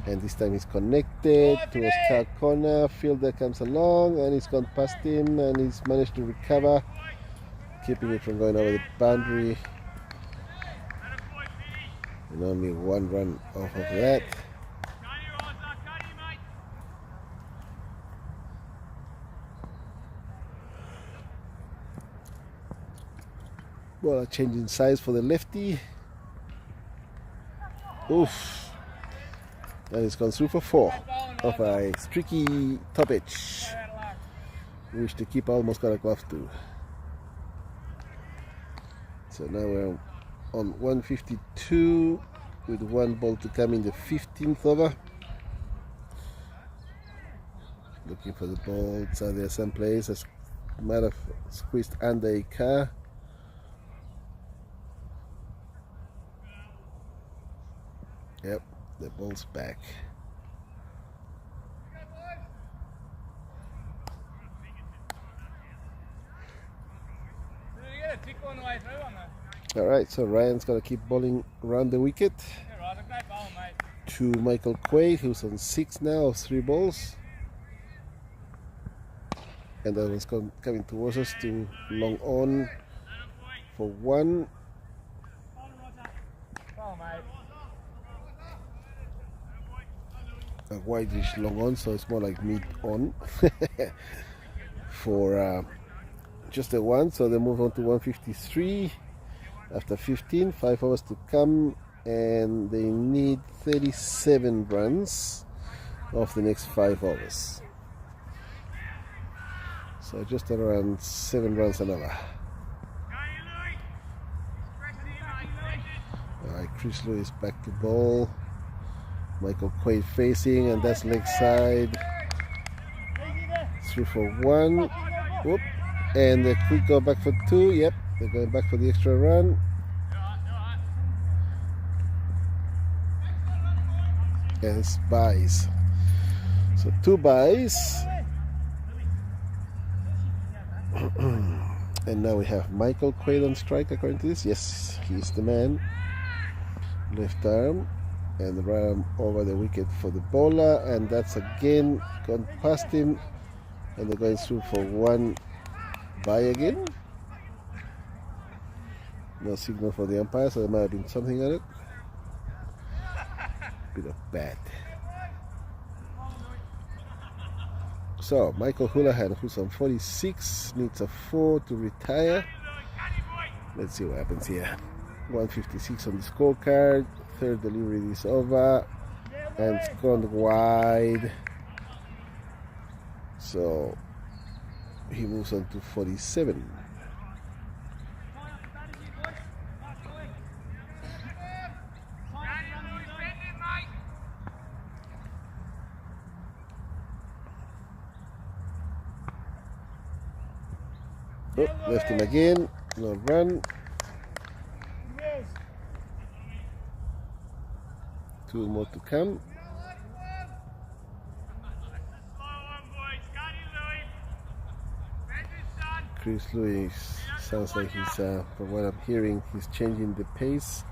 and this time he's connected towards car corner. Fielder comes along and he's gone past him, and he's managed to recover, keeping it from going over the boundary. And only 1 run off of that. Well, a change in size for the lefty. Oof. And it's gone through for 4 of a streaky top edge, which the keeper almost got a glove to. So now we're on 152 with 1 ball to come in the 15th over. Looking for the ball. So there's some place. Might have squeezed under a car. Yep, the ball's back. Alright, so Ryan's got to keep bowling around the wicket to Michael Quaid, who's on 6 now of 3 balls. And that one's coming towards us to long on for 1. A wideish long on, so it's more like mid on for just a 1. So they move on to 153 after 15, 5 overs to come, and they need 37 runs of the next 5 overs. So just around 7 runs an over. Alright, Chris Lewis back to bowl. Michael Quaid facing, and that's leg side. 3 for 1. Whoop. And a quick go back for 2. Yep, they're going back for the extra run. And it's buys. So 2 buys. And now we have Michael Quaid on strike according to this. Yes, he's the man. Left arm. And the right arm over the wicket for the bowler, and that's again gone past him, and they're going through for 1 by again. No signal for the umpire, so there might have been something on it. Bit of bat. So Michael Houlihan, who's on 46, needs a 4 to retire. Let's see what happens here. 156 on the scorecard. 3rd delivery is over, and it's gone wide. So he moves on to 47. Oh, left him again, no run. 2 more to come. Chris Lewis sounds like he's, from what I'm hearing, he's changing the pace.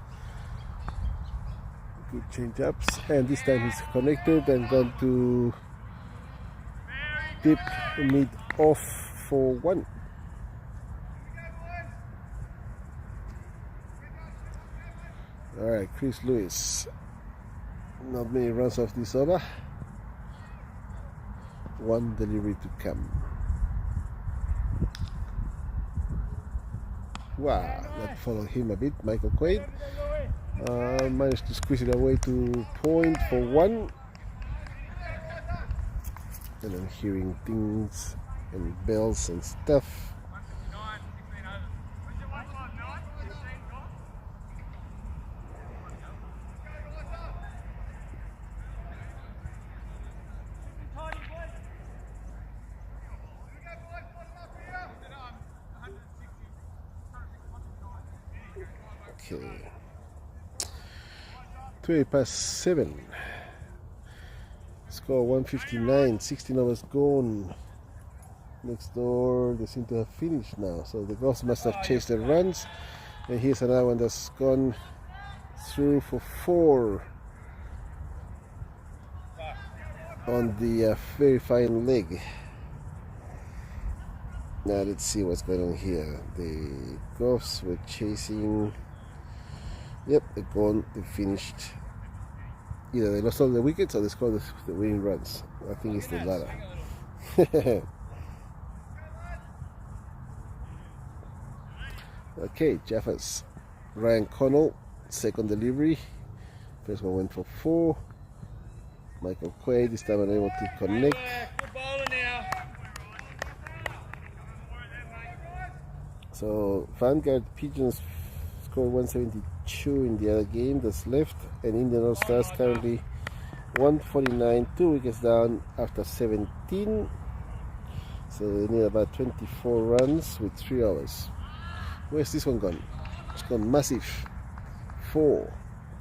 Good change ups, and this time he's connected and gone to dip mid off for 1. Alright, Chris Lewis. Not many runs off this over. 1 delivery to come. Wow, that followed him a bit. Michael Quaid managed to squeeze it away to point for 1. And I'm hearing things and bells and stuff. Okay. 20 past 7. Score 159. 16 overs gone. Next door, they seem to have finished now. So the Gulfs must have chased their runs. And here's another one that's gone through for 4 on the very fine leg. Now let's see what's going on here. The Gulfs were chasing. Yep, they're gone. They finished. Either they lost all the wickets or they scored the winning runs. I think it's the latter. Okay, Jaffa's Ryan Connell, second delivery. First one went for 4. Michael Quaid this time unable to connect. Good bowler now. So Vanguard Pigeons scored 172 in the other game that's left, and Indian All Stars currently 149, 2 wickets down after 17. So they need about 24 runs with 3 overs. Where's this one gone? It's gone massive. 4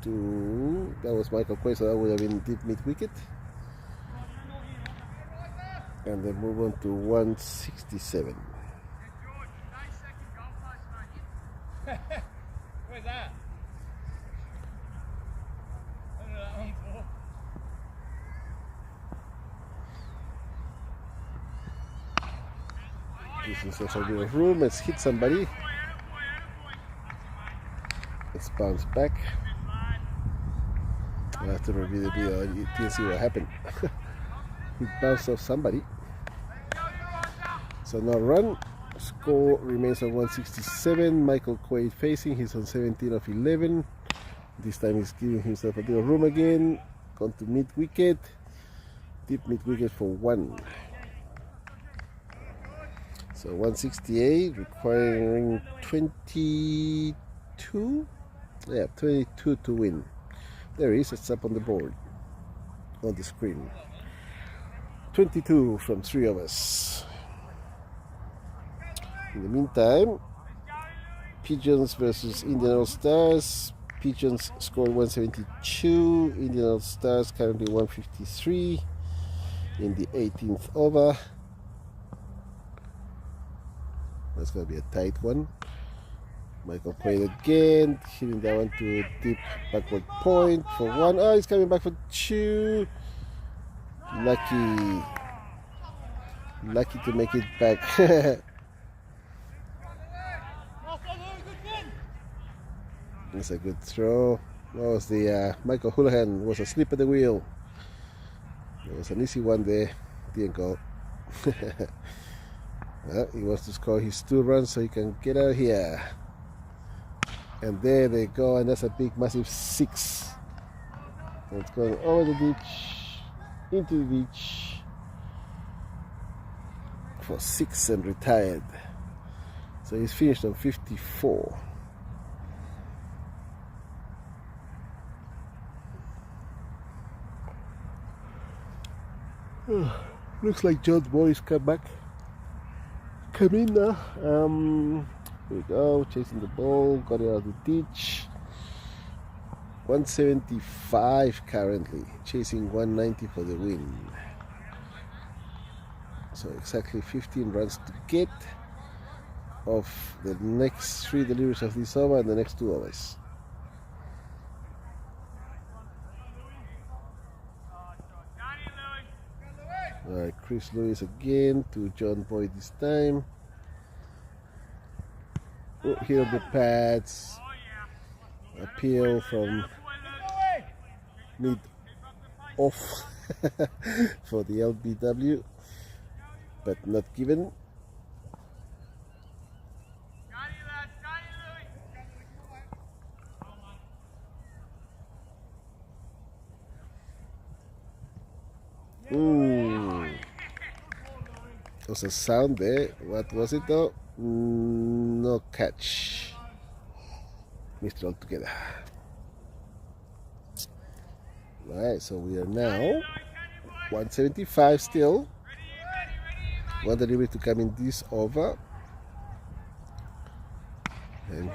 to, that was Michael Quaid, so that would have been deep mid wicket. And then move on to 167. Where's that? What is that one for? Gives himself a bit of room. Let's hit somebody. Let's bounce back. I'll have to review the video and see what happened. He bounced off somebody. So no run. Score remains on 167. Michael Quaid facing. He's on 17 of 11. This time he's giving himself a bit of room again. Gone to mid wicket. Deep mid wicket for 1. So 168 requiring 22. Yeah, 22 to win. There he is. It's up on the board, on the screen. 22 from 3 of us. In the meantime, Pigeons versus Indian All Stars. Pigeons scored 172. Indian All Stars currently 153 in the 18th over. That's going to be a tight one. Michael Quaid again, hitting that one to a deep backward point for 1. Oh, he's coming back for 2. Lucky to make it back. It's a good throw. That was the Michael Houlihan was asleep at the wheel. It was an easy one there. Didn't go. Well, he wants to score his 2 runs so he can get out of here. And there they go, and that's a big, massive 6. And it's going over the ditch, into the ditch for 6 and retired. So he's finished on 54. Looks like John Boy's come in now. Here we go, chasing the ball, got it out of the ditch. 175 currently, chasing 190 for the win. So exactly 15 runs to get of the next 3 deliveries of this over and the next 2 overs. Alright, Chris Lewis again to John Boyd this time. Oh, hit on the pads. Appeal from mid off for the LBW, but not given. There was a sound there. What was it though? No catch. Missed it altogether. Alright, so we are now 175 still. 1 delivery to come in this over. And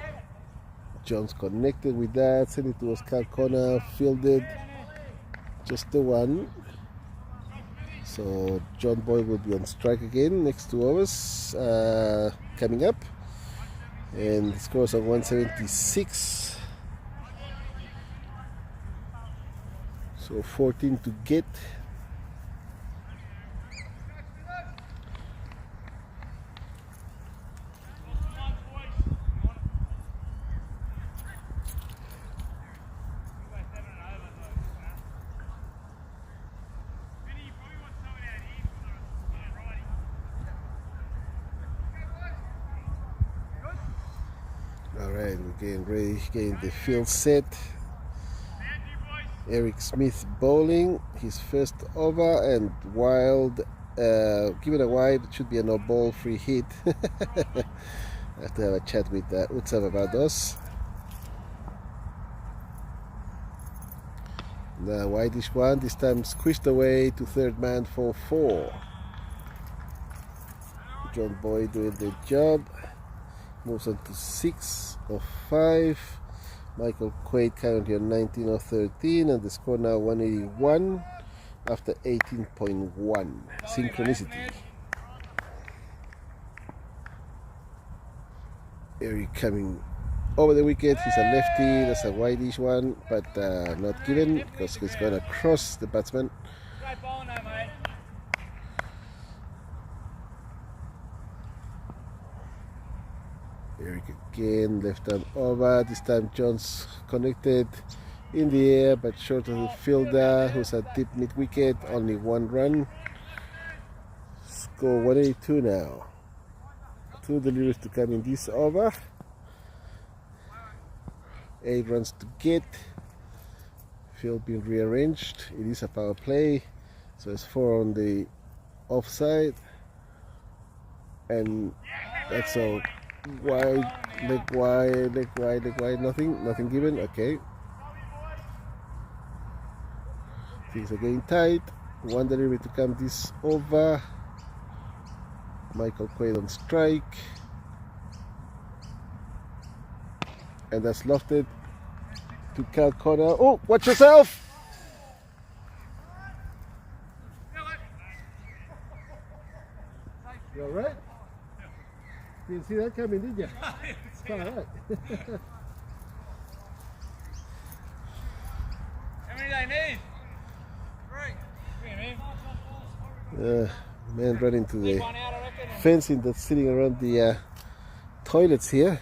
Jones connected with that, sent it towards Cal corner, fielded just the one. So John Boyd will be on strike again. Next 2 overs coming up, and the scores are 176. So 14 to get. Alright, we're getting ready, getting the field set. Eric Smith bowling his first over, and Wild given a wide. It should be a no ball free hit. I have to have a chat with Utsav about those. The wideish one, this time squished away to third man for 4. John Boyd doing the job. Moves on to 6 of 5. Michael Quaid currently on 19 of 13, and the score now 181 after 18.1. Synchronicity. Eric coming over the wicket. He's a lefty. That's a wideish one, but not given because he's going to cross the batsman. Eric again, left arm over. This time Jones connected in the air, but short of the fielder, who's at deep mid wicket. Only 1 run. Score 182 now. 2 deliveries to come in this over. 8 runs to get. Field being rearranged. It is a power play, so it's 4 on the offside, and that's all. Wide, leg wide, leg wide, leg wide, nothing given. Okay, things are getting tight. 1 delivery to come this over. Michael Quaid on strike, and that's lofted to Cal corner. Oh, watch yourself! You alright? Didn't see that coming, did you? It's alright. How many do I need? 3. Man ran into the fencing that's sitting around the toilets here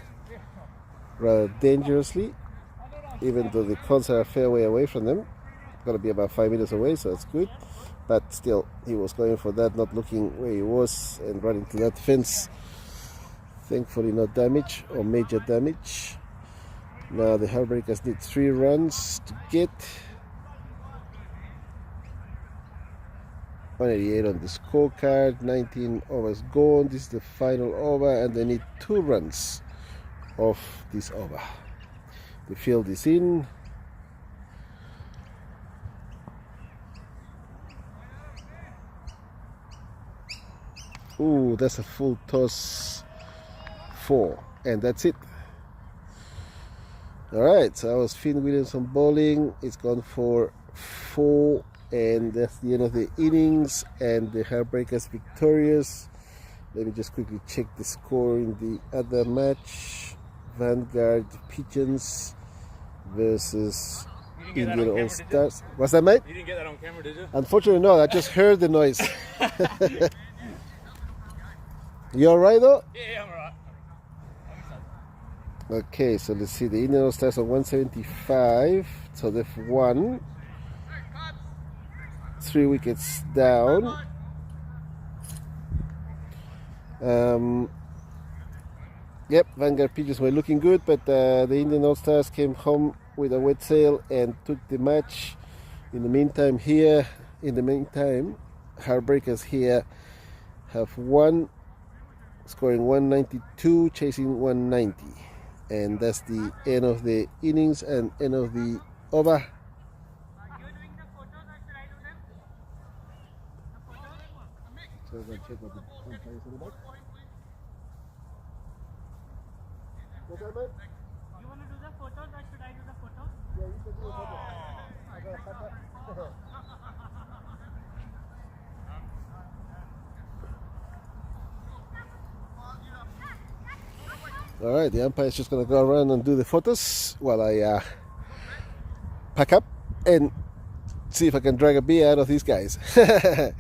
rather dangerously, even though the cons are a fair way away from them. Got to be about 5 meters away, so that's good, but still he was going for that, not looking where he was, and running to that fence. Thankfully no damage or major damage. Now the Heartbreakers need 3 runs to get. 188 on the scorecard, 19 overs gone. This is the final over, and they need 2 runs off this over. The field is in. Ooh, that's a full toss. 4, and that's it. Alright, so that was Finn Williamson bowling. It's gone for 4, and that's the end of the innings, and the Heartbreakers victorious. Let me just quickly check the score in the other match. Vanguard Pigeons versus Indian All Stars. What's that, mate? You didn't get that on camera, did you? Unfortunately, no. I just heard the noise. You alright though? Yeah, I'm alright. Okay, so let's see. The Indian All Stars are 175, so they've won. 3 wickets down. Yep, Vanguard Pigeons were looking good, but the Indian All Stars came home with a wet sail and took the match. In the meantime, Heartbreakers here have won, scoring 192, chasing 190. And that's the end of the innings and end of the over. So I'm going to check what the umpire is all about. What's that, mate? You want to do that? Alright, the umpire's just going to go around and do the photos while I pack up and see if I can drag a beer out of these guys.